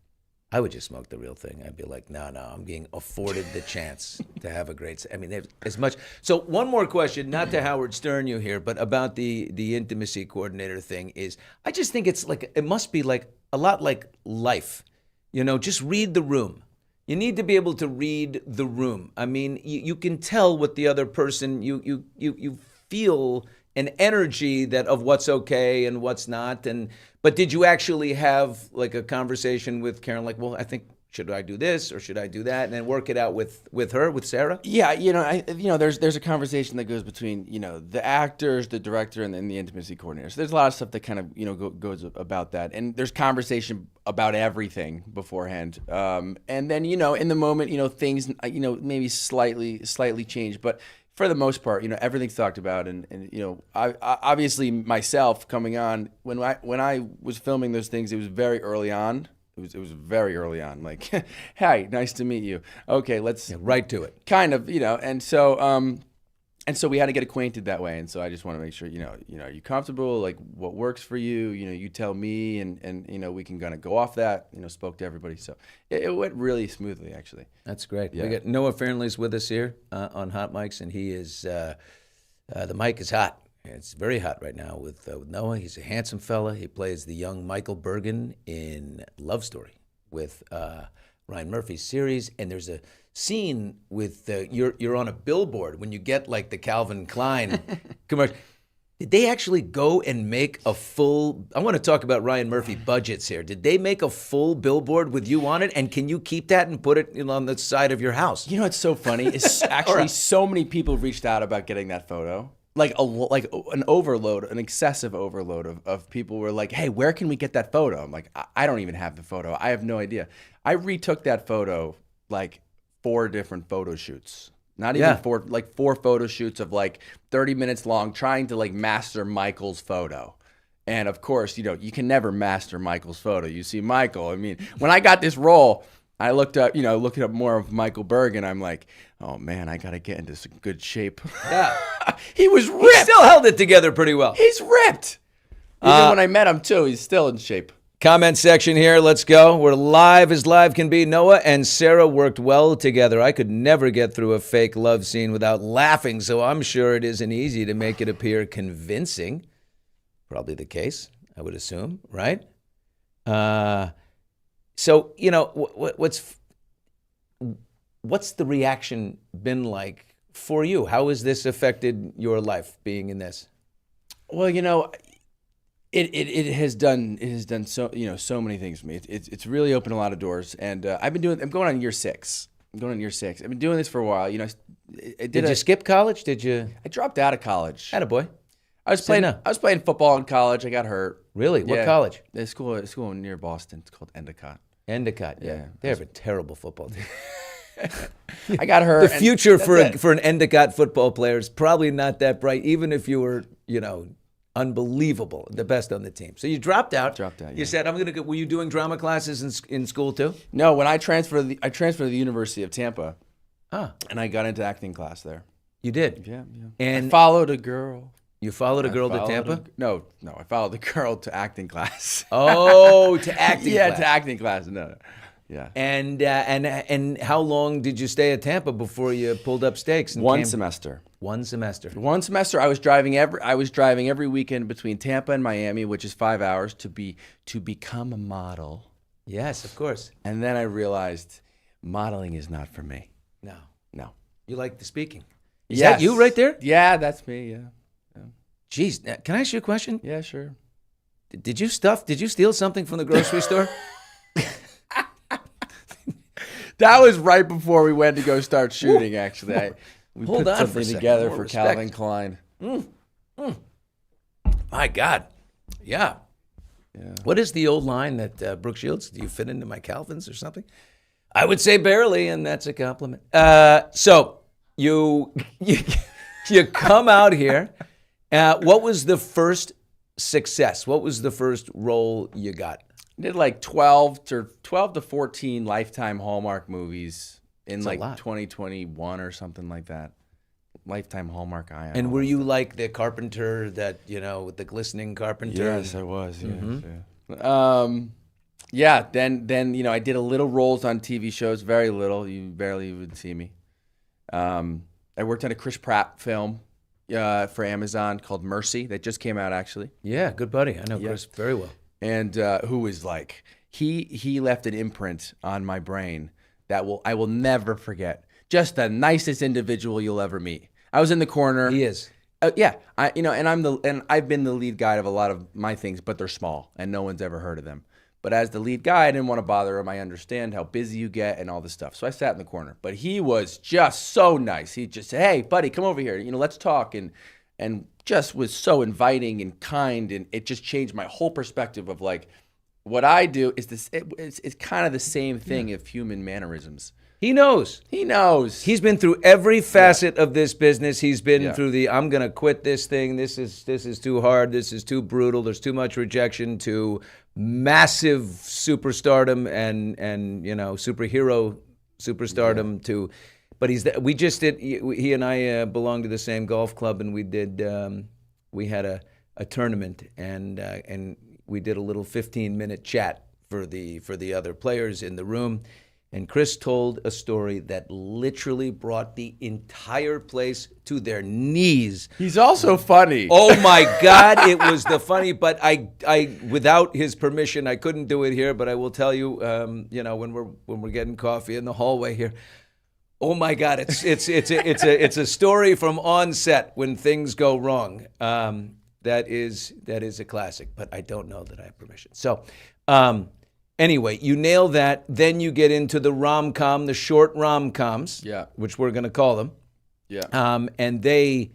I would just smoke the real thing. I'd be like, no, I'm being afforded the chance to have a great. I mean, as much. So one more question, not to Howard Stern you here, but about the intimacy coordinator thing is, I just think it must be like a lot like life, just read the room. You need to be able to read the room. I mean, you can tell what the other person, you feel an energy that of what's okay and what's not. But did you actually have like a conversation with Karen? Like, well, I think, should I do this or should I do that? And then work it out with her, with Sarah? Yeah, there's a conversation that goes between, the actors, the director, and then the intimacy coordinator. So there's a lot of stuff that kind of, goes about that. And there's conversation about everything beforehand. And then, in the moment, things, maybe slightly change. But for the most part, everything's talked about, and I obviously myself coming on when I was filming those things, it was very early on. It was very early on. Like, hey, nice to meet you. Okay, let's right to it. Kind of, and so we had to get acquainted that way. And so I just want to make sure, are you comfortable? Like, what works for you? You tell me, and we can kind of go off that. Spoke to everybody, so it went really smoothly, actually. That's great. Yeah. We got Noah Fearnley's with us here on Hot Mics, and he is the mic is hot. It's very hot right now with Noah. He's a handsome fella. He plays the young Michael Bergin in Love Story with Ryan Murphy's series, and there's a scene with you're on a billboard when you get like the Calvin Klein commercial. Did they actually go and make a full? I want to talk about Ryan Murphy budgets here. Did they make a full billboard with you on it? And can you keep that and put it on the side of your house? It's so funny. It's actually so many people reached out about getting that photo. Like an overload, an excessive overload of people were like, hey, where can we get that photo? I'm like, I don't even have the photo. I have no idea. I retook that photo like 4 different photo shoots. Not even 4, like 4 photo shoots of like 30 minutes long, trying to like master Michael's photo. And of course, you can never master Michael's photo. You see Michael, I mean, when I got this role, I looked up, looking up more of Michael Bergin. I'm like, oh man, I got to get into some good shape. Yeah. He was ripped. He still held it together pretty well. He's ripped. Even when I met him too, he's still in shape. Comment section here. Let's go. We're live as live can be. Noah and Sarah worked well together. I could never get through a fake love scene without laughing, so I'm sure it isn't easy to make it appear convincing. Probably the case, I would assume, right? So, what's the reaction been like for you? How has this affected your life, being in this? Well, it has done so so many things for me. It's really opened a lot of doors, and I'm going on year 6. I've been doing this for a while. Did you skip college? I dropped out of college. Attaboy. I was playing football in college. I got hurt. Really? What college? The school near Boston. It's called Endicott. Endicott, yeah. They have a terrible football team. I got hurt. The future for an Endicott football player is probably not that bright, even if you were, unbelievable, the best on the team. So you dropped out. Yeah. You said, I'm going to go. Were you doing drama classes in school too? No, when I transferred to the University of Tampa. Ah. And I got into acting class there. You did? Yeah. And I followed a girl. You followed a girl to followed Tampa? No, I followed the girl to acting class. Oh, to acting yeah, class. to acting class. No. Yeah. And how long did you stay at Tampa before you pulled up stakes? And One semester. One semester. One semester. I was driving every weekend between Tampa and Miami, which is 5 hours, to become a model. Yes, of course. And then I realized modeling is not for me. No. No. You like the speaking. Is Yes. that you right there? Yeah, that's me. Yeah. Jeez, can I ask you a question? Yeah, sure. Did you steal something from the grocery store? That was right before we went to go start shooting, actually. We Hold put on for a something second. together More for respect. Calvin Klein. My God. Yeah. What is the old line that Brooke Shields, do you fit into my Calvins or something? I would say barely, and that's a compliment. So you come out here. What was the first success? What was the first role you got? I did like 12 to 14 Lifetime Hallmark movies in That's a like lot. 2021 or something like that. Lifetime Hallmark Eye. And were you like the carpenter that, with the glistening carpenter? Yes, I was. Yes, Then I did a little roles on TV shows, very little. You barely would see me. I worked on a Chris Pratt film for Amazon called Mercy that just came out actually. Yeah, good buddy. I know Chris very well. And who was like he left an imprint on my brain that I will never forget. Just the nicest individual you'll ever meet. I was in the corner. He is. Yeah, and I've been the lead guy of a lot of my things, but they're small and no one's ever heard of them. But as the lead guy, I didn't want to bother him. I understand how busy you get and all this stuff. So I sat in the corner. But he was just so nice. He just said, "Hey, buddy, come over here. Let's talk." And just was so inviting and kind. And it just changed my whole perspective of like, what I do is this. It's kind of the same thing of human mannerisms. He knows. He's been through every facet of this business. He's been through the I'm going to quit this thing. This is too hard. This is too brutal. There's too much rejection, to massive superstardom and superhero superstardom to but he and I belong to the same golf club, and we had a tournament and we did a little 15-minute chat for the other players in the room. And Chris told a story that literally brought the entire place to their knees. We's also funny. Oh my God, it was the funny. But I without his permission, I couldn't do it here. But I will tell you, when we're getting coffee in the hallway here. Oh my God, it's a story from on set when things go wrong. That is a classic. But I don't know that I have permission. So. Anyway, you nail that. Then you get into the rom-com, the short rom-coms, which we're going to call them. Yeah. And they,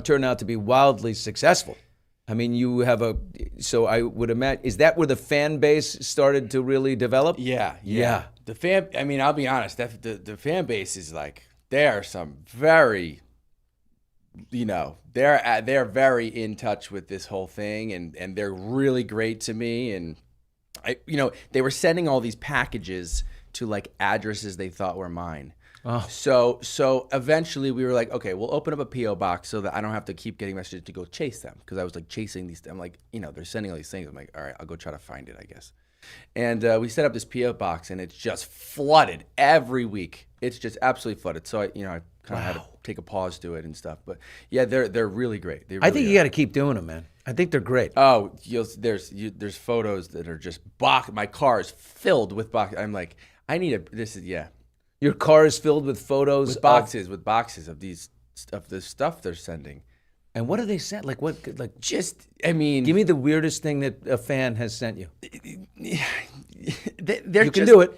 turn out to be wildly successful. I mean, you have so I would imagine, is that where the fan base started to really develop? Yeah. The fan, I'll be honest, the fan base is like, there are some very, they're very in touch with this whole thing, and they're really great to me. And they were sending all these packages to like addresses they thought were mine. Oh. So eventually we were like, okay, we'll open up a P.O. box so that I don't have to keep getting messages to go chase them, because I was like chasing these. I'm like, they're sending all these things. I'm like, all right, I'll go try to find it, I guess. And we set up this P.O. box, and it's just flooded every week. It's just absolutely flooded. So I kind of had to take a pause to it and stuff. But yeah, they're really great. They really I think you got to keep doing them, man. I think they're great. Oh, there's photos that are just my car is filled with boxes. I'm like, Your car is filled with photos with boxes of the stuff they're sending. And what do they send? Like what? Like just, give me the weirdest thing that a fan has sent you. You can do it.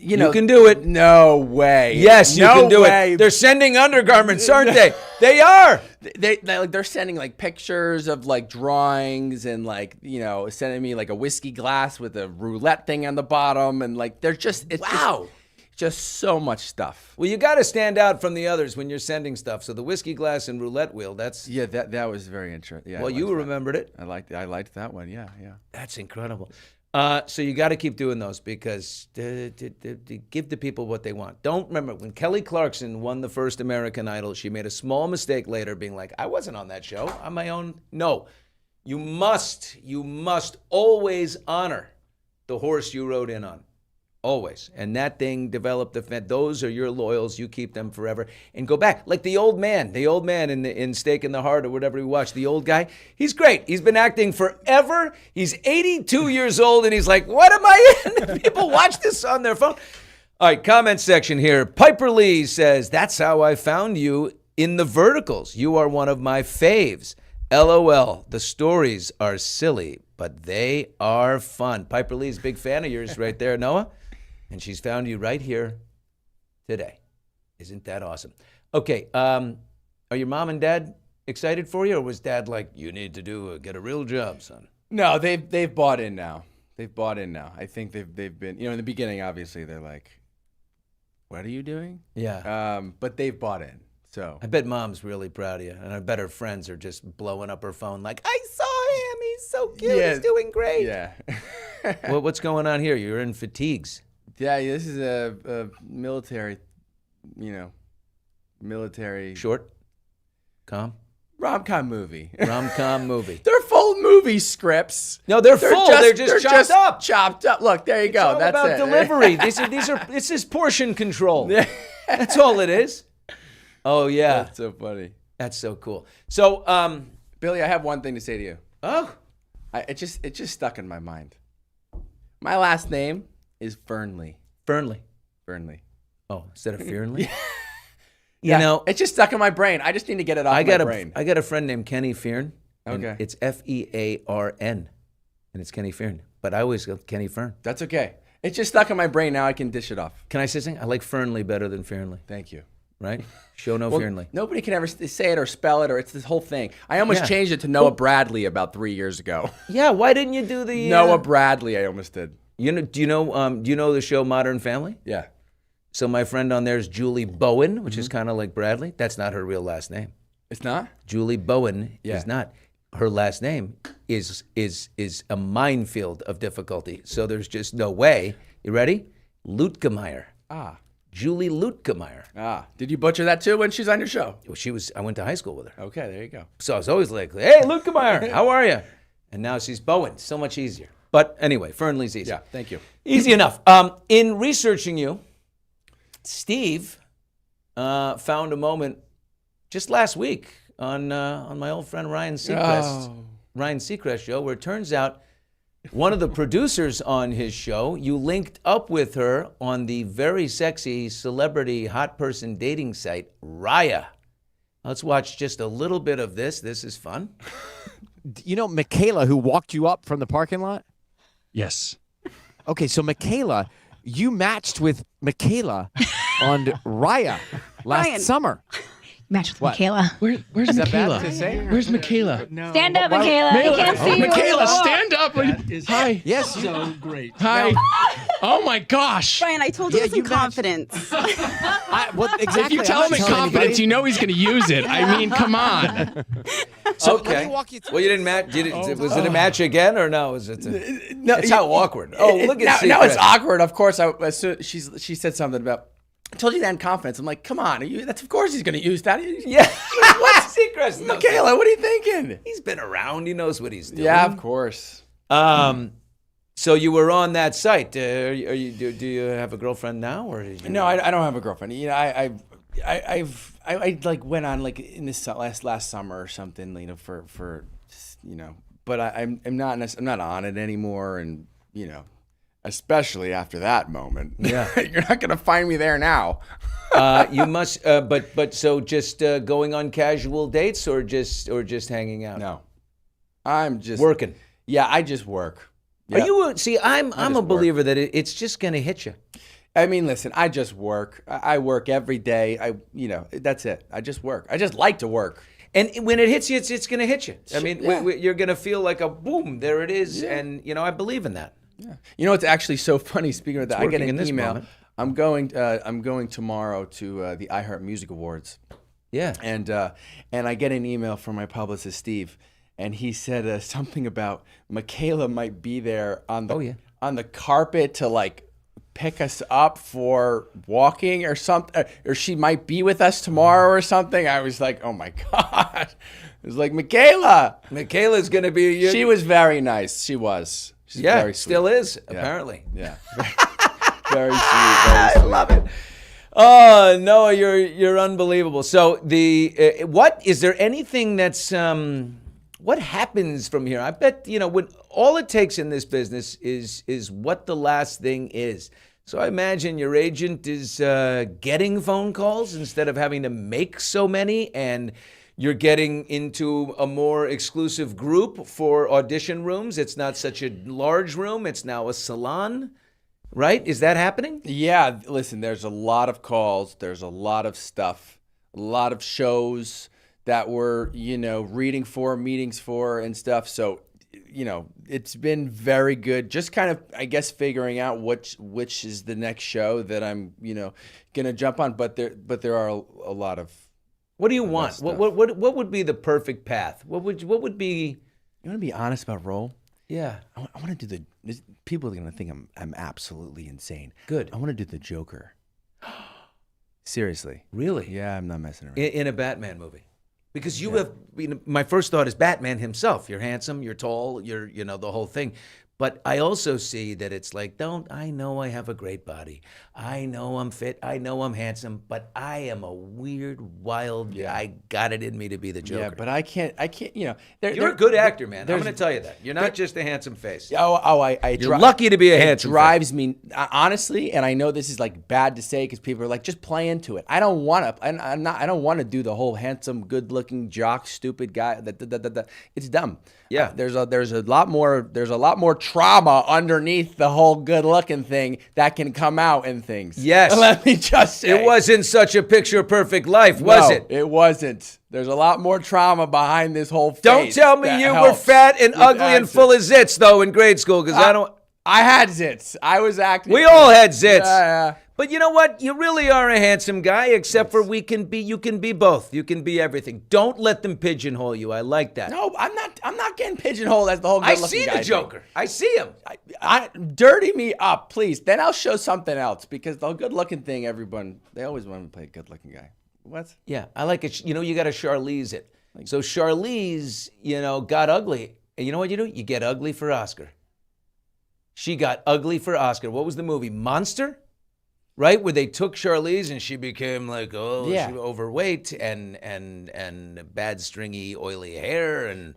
You can do it. No way. Yes, you can do it. They're sending undergarments, aren't they? They are. They're sending like pictures of like drawings and like sending me like a whiskey glass with a roulette thing on the bottom, and like they're just just so much stuff. Well, you got to stand out from the others when you're sending stuff. So the whiskey glass and roulette wheel. That was very interesting. Yeah, well, you remembered it. I liked that one. Yeah. That's incredible. So you got to keep doing those because to give the people what they want. Don't remember when Kelly Clarkson won the first American Idol, she made a small mistake later being like, I wasn't on that show. I'm my own. No, you must always honor the horse you rode in on. Always. And that thing developed those are your loyals. You keep them forever. And go back. Like the old man in Stake in the Heart or whatever we watched, the old guy, he's great. He's been acting forever. He's 82 years old and he's like, what am I in? People watch this on their phone. All right, comment section here. Piper Lee says, that's how I found you in the verticals. You are one of my faves. LOL. The stories are silly, but they are fun. Piper Lee's a big fan of yours right there, Noah. And she's found you right here today. Isn't that awesome? Okay, are your mom and dad excited for you, or was dad like, you need to get a real job, son? No, they've bought in now. They've bought in now. I think they've been, in the beginning, obviously, they're like, what are you doing? Yeah. But they've bought in, so. I bet mom's really proud of you, and I bet her friends are just blowing up her phone like, I saw him, he's so cute, he's doing great. Yeah. What's going on here? You're in fatigues. Yeah, this is a military, military. Short? Calm? Rom-com movie. Rom-com movie. They're full movie scripts. No, they're full. They're just chopped up. Chopped up. Look, there you go. It's all That's about it. delivery. This is portion control. That's all it is. Oh, yeah. That's so funny. That's so cool. So, Billy, I have one thing to say to you. Oh? It just stuck in my mind. My last name is Fearnley. Fearnley. Oh, instead of Fearnley? You know, it just stuck in my brain. I just need to get it off my brain. I got a friend named Kenny Fearn. Okay. It's Fearn, and it's Kenny Fearn. But I always go Kenny Fearn. That's okay. It just stuck in my brain. Now I can dish it off. Can I say something? I like Fearnley better than Fearnley. Thank you. Right? Show no Fearnley. Nobody can ever say it or spell it, or it's this whole thing. I almost changed it to Noah Bradley about 3 years ago. Yeah, why didn't you do the Noah Bradley? I almost did. Do you know the show Modern Family? Yeah. So my friend on there is Julie Bowen, which is kind of like Bradley. That's not her real last name. It's not? Julie Bowen is not. Her last name is a minefield of difficulty. So there's just no way. You ready? Lutkemeyer. Julie Lutkemeyer. Did you butcher that too when she's on your show? Well, I went to high school with her. Okay, there you go. So I was always like, hey, Lutkemeyer, how are you? And now she's Bowen. So much easier. But anyway, Fearnley's easy. Yeah, thank you. Easy enough. In researching you, Steve found a moment just last week on my old friend Ryan Seacrest show, where it turns out one of the producers on his show, you linked up with her on the very sexy celebrity hot person dating site, Raya. Let's watch just a little bit of this. This is fun. You know Michaela, who walked you up from the parking lot? Yes. Okay, so Michaela, you matched with Michaela on Raya last summer. Match with What? Michaela. Where's Is that bad Michaela? to say? Where's Michaela? Stand up, Michaela. I can't see you. Michaela, stand up. Hi. Yes. So great. Hi. Oh my gosh. Brian, I told you with some confidence. Exactly. If you tell him in confidence, you know he's going to use it. I mean, come on. So Okay. let me walk you through. Well, you didn't match. Was it a match again or no? Was it? No, it's how awkward. Oh, look at now it's Seacrest. awkward. Of course, she said something about. I told you that in confidence. I'm like, come on. That's of course he's going to use that. Yeah. What? Seacrest? Michaela, what are you thinking? He's been around. He knows what he's doing. Yeah, of course. So you were on that site. Do you have a girlfriend now, or did you No, I don't have a girlfriend. I like went on like in this last summer or something, for but I'm not on it anymore, and especially after that moment. Yeah. You're not gonna find me there now. You must. But so just going on casual dates, or just hanging out. No, I'm just working. Yeah, I just work. Are you? I'm a believer that it's just gonna hit you. I mean, listen, I just work. I work every day. That's it. I just work. I just like to work. And when it hits you, it's going to hit you. I mean, you're going to feel like a boom. There it is. Yeah. And, I believe in that. Yeah. It's actually so funny. Speaking of that, I get an email. Moment. I'm going tomorrow to the iHeart Music Awards. Yeah. And I get an email from my publicist, Steve. and he said something about Michaela might be there on the Oh, yeah. on the carpet to like pick us up for walking or something, or she might be with us tomorrow or something. I was like, oh my God. It was like, Michaela's going to be... She was very nice. She was. She's very sweet. Still is, apparently. Yeah. Very sweet. Very sweet. I love it. Oh, Noah, you're unbelievable. So what is there anything that's what happens from here? I bet when all it takes in this business is what the last thing is. So I imagine your agent is getting phone calls instead of having to make so many, and you're getting into a more exclusive group for audition rooms. It's not such a large room. It's now a salon. Right? Is that happening? Yeah. Listen, there's a lot of calls. There's a lot of stuff, a lot of shows that we're, reading for, meetings for and stuff. So, it's been very good. Just kind of, I guess, figuring out which is the next show that I'm, going to jump on. But there are a lot of. What do you want? What would be the perfect path? What would be? You want to be honest about role? Yeah. I want to do people are going to think I'm absolutely insane. Good. I want to do the Joker. Seriously. Really? Yeah, I'm not messing around. In a Batman movie. Because you have, my first thought is Batman himself. You're handsome, you're tall, you're, the whole thing. But I also see that it's like, I know I have a great body. I know I'm fit. I know I'm handsome. But I am a weird, wild, I got it in me to be the Joker. Yeah, but I can't, you're a good actor, man. I'm going to tell you that. You're not just a handsome face. You're lucky to be a handsome face. It drives me, honestly, and I know this is like bad to say because people are like, just play into it. I don't want to, I don't want to do the whole handsome, good-looking, jock, stupid guy. It's dumb. Yeah. There's a lot more trauma underneath the whole good-looking thing that can come out in things. Yes. Let me just say. It wasn't such a picture-perfect life, was it? It wasn't. There's a lot more trauma behind this whole face. Don't tell me you were fat and ugly and full of zits, though, in grade school, because I had zits. I was acting. We all had zits. Yeah. But you know what? You really are a handsome guy, except for you can be both. You can be everything. Don't let them pigeonhole you. I like that. No, I'm not getting pigeonholed as the whole good-looking guy. I see the Joker. I see him. Dirty me up, please. Then I'll show something else, because the good-looking thing, they always want to play a good-looking guy. What? Yeah, I like it. You got to Charlize it. So Charlize, got ugly. And you know what you do? You get ugly for Oscar. She got ugly for Oscar. What was the movie? Monster? Right, where they took Charlize and she became like, she was overweight and bad, stringy, oily hair, and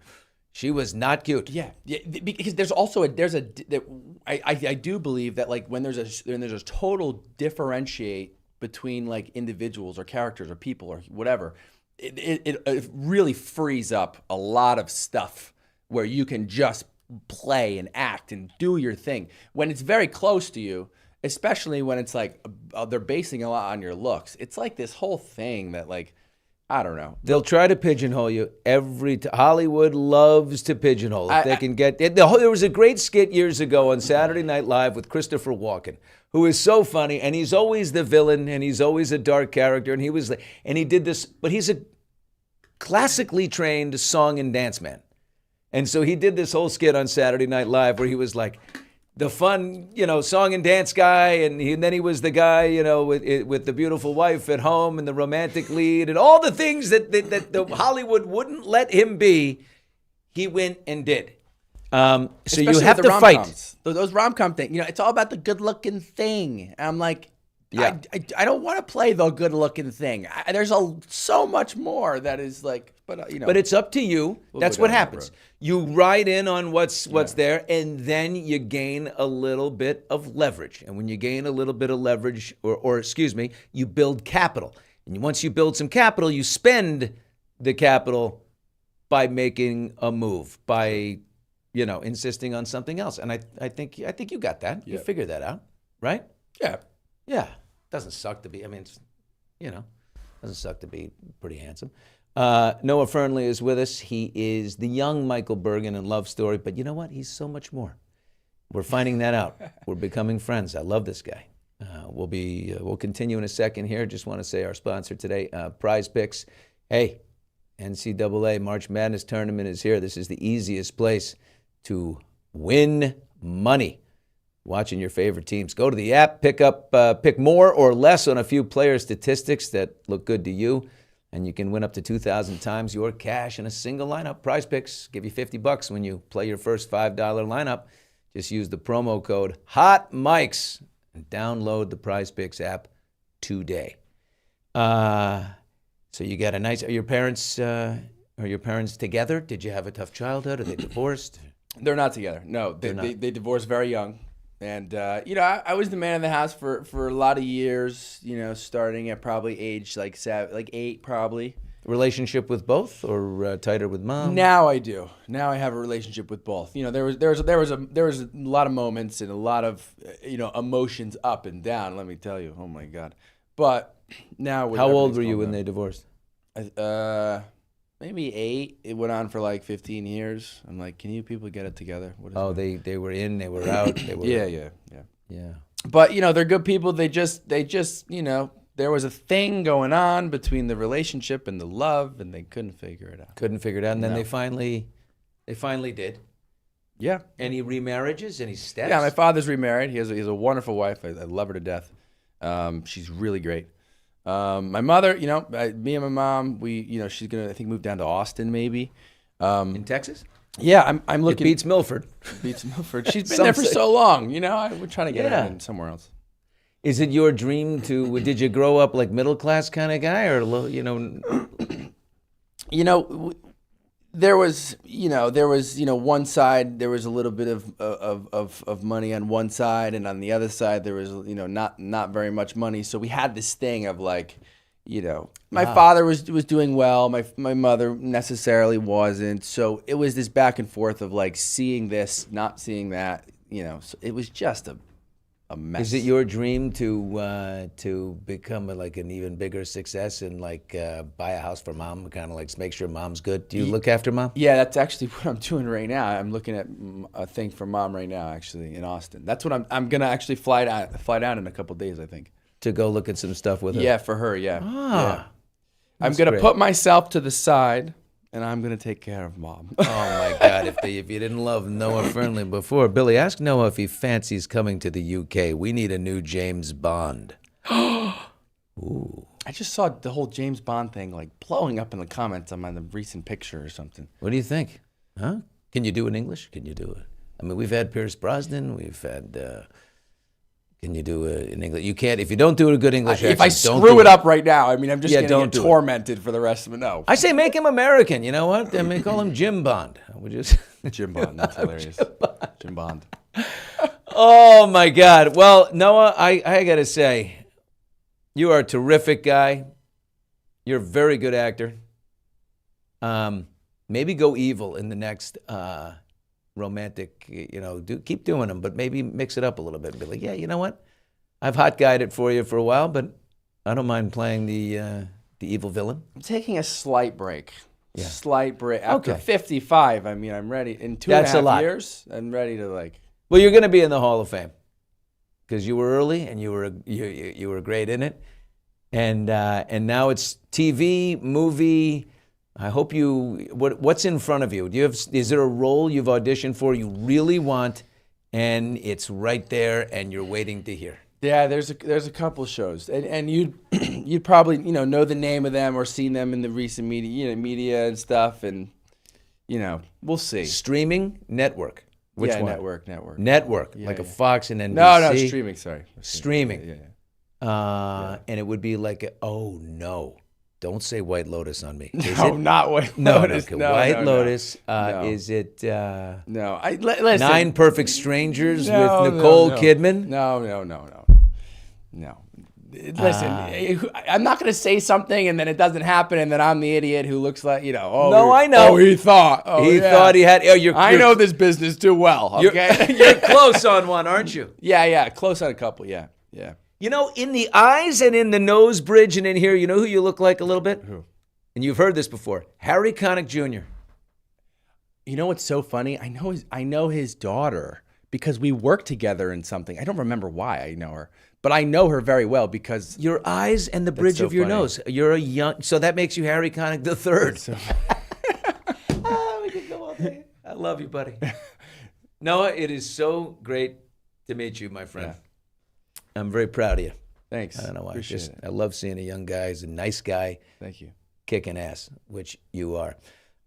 she was not cute. Yeah, because there's also I do believe that like when there's a total differentiate between like individuals or characters or people or whatever, it really frees up a lot of stuff where you can just play and act and do your thing when it's very close to you. Especially when it's like they're basing a lot on your looks. It's like this whole thing that like, I don't know. They'll try to pigeonhole you every time. Hollywood loves to pigeonhole. If they can get it. There was a great skit years ago on Saturday Night Live with Christopher Walken, who is so funny, and he's always the villain, and he's always a dark character, and he did this, but he's a classically trained song and dance man. And so he did this whole skit on Saturday Night Live where he was like, the fun, song and dance guy, and then he was the guy, with the beautiful wife at home and the romantic lead and all the things that the Hollywood wouldn't let him be. He went and did. So especially you have to fight. Those rom-com things. It's all about the good-looking thing. And I'm like, yeah. I don't want to play the good-looking thing. There's so much more that is like, But it's up to you. That's what happens. You ride in on what's there, and then you gain a little bit of leverage. And when you gain a little bit of leverage, you build capital. And once you build some capital, you spend the capital by making a move, by insisting on something else. And I think you got that. Yeah. You figured that out, right? Yeah. Yeah. Doesn't suck to be. Doesn't suck to be pretty handsome. Noah Fearnley is with us. He is the young Michael Bergin in Love Story, but you know what? He's so much more. We're finding that out. We're becoming friends. I love this guy. We'll continue in a second here. Just want to say our sponsor today, Prize Picks. Hey, NCAA March Madness tournament is here. This is the easiest place to win money. Watching your favorite teams. Go to the app, pick more or less on a few player statistics that look good to you, and you can win up to 2,000 times your cash in a single lineup. Prize Picks give you $50 when you play your first $5 lineup. Just use the promo code HOTMICS and download the Prize Picks app today. So you got a nice. Are your parents together? Did you have a tough childhood? Are they divorced? They're not together. No, they divorced very young. And, I was the man in the house for a lot of years, starting at probably age like 8 probably. Relationship with both or tighter with mom? Now I do. Now I have a relationship with both. There was a lot of moments and a lot of, emotions up and down, let me tell you. Oh, my God. But now. How old were you when they divorced? Maybe 8. It went on for like 15 years. I'm like, can you people get it together? They were in, they were out. They were Yeah. But they're good people. They just there was a thing going on between the relationship and the love, and they couldn't figure it out. And then they finally did. Yeah. Any remarriages? Any steps? Yeah, my father's remarried. He has a wonderful wife. I love her to death. She's really great. My mother, me and my mom, she's gonna, I think, move down to Austin maybe. In Texas? Yeah, I'm looking. It beats Milford. She's been there for so long. We're trying to get her in somewhere else. Is it your dream did you grow up like middle class kind of guy or There was one side, there was a little bit of money on one side, and on the other side there was not very much money. So we had this thing of like, my father was doing well, my mother necessarily wasn't. So it was this back and forth of like seeing this, not seeing that. So it was just a mess. Is it your dream to become an even bigger success and buy a house for mom, kind of like make sure mom's good? Do you look after mom? Yeah, that's actually what I'm doing right now. I'm looking at a thing for mom right now, actually, in Austin. That's what I'm gonna actually fly down in a couple of days, I think. To go look at some stuff with her? Yeah, for her, yeah. Yeah. I'm gonna put myself to the side, and I'm gonna take care of mom. Oh my God! If you didn't love Noah Fearnley before, Billy, ask Noah if he fancies coming to the UK. We need a new James Bond. Ooh! I just saw the whole James Bond thing blowing up in the comments on the recent picture or something. What do you think? Huh? Can you do it in English? Can you do it? I mean, we've had Pierce Brosnan. We've had. Can you do it in English? You can't. If you don't do a good English accent, if I screw it up right now, I mean, I'm just going to get tormented for the rest of it. No. I say make him American. You know what? I mean, call him Jim Bond. Jim Bond. That's hilarious. Jim Bond. Oh, my God. Well, Noah, I got to say, you are a terrific guy. You're a very good actor. Maybe go evil in the next romantic, keep doing them, but maybe mix it up a little bit and be like, yeah, you know what? I've hot guyed it for you for a while, but I don't mind playing the evil villain. I'm taking a slight break. Yeah. Slight break. After 55, I mean, I'm ready. In 2.5 That's a lot. years, I'm ready to Well, you're going to be in the Hall of Fame because you were early and you were great in it, and now it's TV, movie. I hope what's in front of you? Is there a role you've auditioned for you really want, and it's right there, and you're waiting to hear? Yeah, there's a couple shows, and you'd probably know the name of them or seen them in the recent media and stuff, and we'll see. Streaming network. Which one? Network. Yeah, like a Fox and NBC. No, streaming. Sorry, streaming. Yeah. And it would be like, oh no. Don't say White Lotus on me. No, not White Lotus. No, White Lotus. No. Is it? No. Listen. 9 Perfect Strangers with Nicole Kidman? No. Listen, I'm not going to say something and then it doesn't happen, and then I'm the idiot who looks like I know. Oh, he thought. Oh, he thought he had. I know this business too well. Okay, you're close on one, aren't you? Yeah, close on a couple. Yeah. In the eyes and in the nose bridge and in here, you know who you look like a little bit? Who? And you've heard this before. Harry Connick Jr. You know what's so funny? I know his daughter, because we worked together in something. I don't remember why I know her, but I know her very well because your eyes and the bridge of your nose. You're a young, so that makes you Harry Connick III. So, we could go all day. I love you, buddy. Noah, it is so great to meet you, my friend. Yeah. I'm very proud of you. Thanks. I don't know why. Appreciate it. I love seeing a young guy. He's a nice guy. Thank you. Kicking ass, which you are.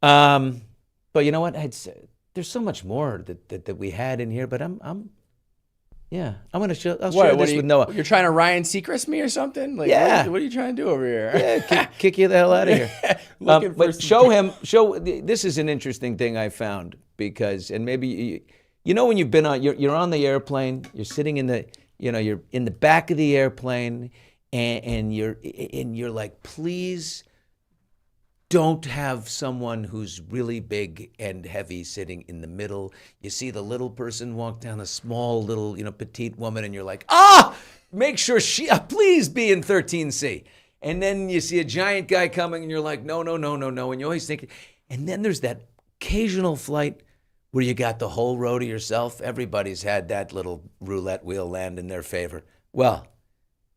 But you know what? I'd say there's so much more that we had in here, but I'm gonna share this with Noah. You're trying to Ryan Seacrest me or something? Like, Yeah. What are you trying to do over here? Yeah, kick you the hell out of here. But show. This is an interesting thing I found because, and maybe you know when you've been on, you're on the airplane, you're sitting in the, you're in the back of the airplane, and you're like, please don't have someone who's really big and heavy sitting in the middle. You see the little person walk down, the small little, petite woman, and you're like, make sure please be in 13C. And then you see a giant guy coming, and you're like, no. And you always think, and then there's that occasional flight where you got the whole row to yourself. Everybody's had that little roulette wheel land in their favor. Well,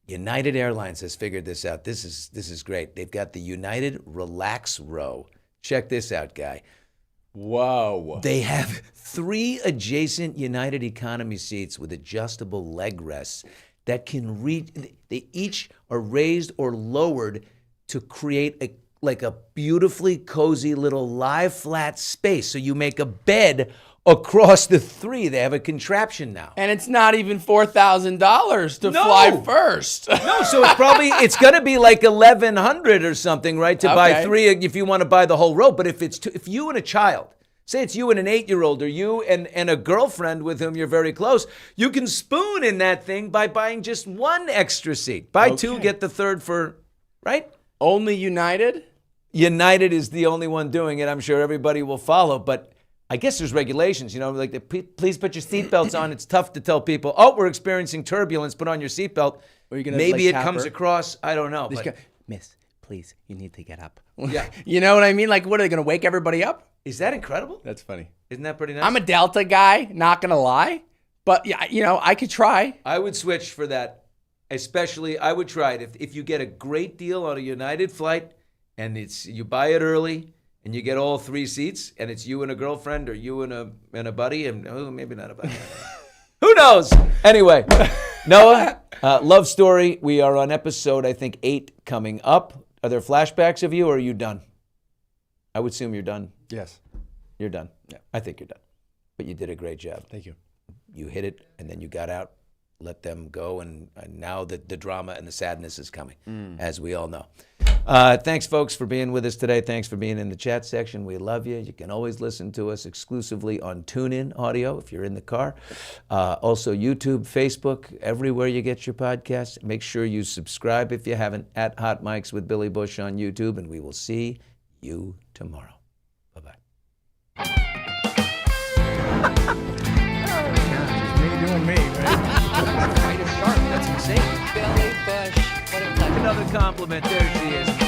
United Airlines has figured this out. This is great. They've got the United Relax Row. Check this out, guy. Whoa. They have 3 adjacent United Economy seats with adjustable leg rests that can reach. They each are raised or lowered to create a beautifully cozy little lie flat space. So you make a bed across the 3. They have a contraption now. And it's not even $4,000 to fly first. No, so it's going to be like $1,100 or something, right? To buy 3 if you want to buy the whole row. But if you and a child, say it's you and an 8-year-old, or you and a girlfriend with whom you're very close, you can spoon in that thing by buying just 1 extra seat. Buy 2, get the 3rd for, right? Only United? United is the only one doing it. I'm sure everybody will follow, but I guess there's regulations, please put your seatbelts on. It's tough to tell people, we're experiencing turbulence, put on your seatbelt. Maybe it comes across, I don't know. Miss, please, you need to get up. Yeah. You know what I mean? Like, what, are they going to wake everybody up? Is that incredible? That's funny. Isn't that pretty nice? I'm a Delta guy, not going to lie. But, yeah, I could try. I would switch for that. Especially, I would try it. If you get a great deal on a United flight and you buy it early, and you get all 3 seats, and it's you and a girlfriend, or you and a buddy, and maybe not a buddy. Who knows? Anyway, Noah, love story. We are on episode, I think, 8 coming up. Are there flashbacks of you, or are you done? I would assume you're done. Yes. You're done. Yeah. I think you're done. But you did a great job. Thank you. You hit it, and then you got out, let them go, and now the drama and the sadness is coming, as we all know. Thanks, folks, for being with us today. Thanks for being in the chat section. We love you. You can always listen to us exclusively on TuneIn Audio if you're in the car. Also, YouTube, Facebook, everywhere you get your podcasts. Make sure you subscribe if you haven't, at Hot Mics with Billy Bush on YouTube, and we will see you tomorrow. Bye-bye. Doing me, right? That's insane. Billy Bush. What a pleasure. Another compliment. There she is.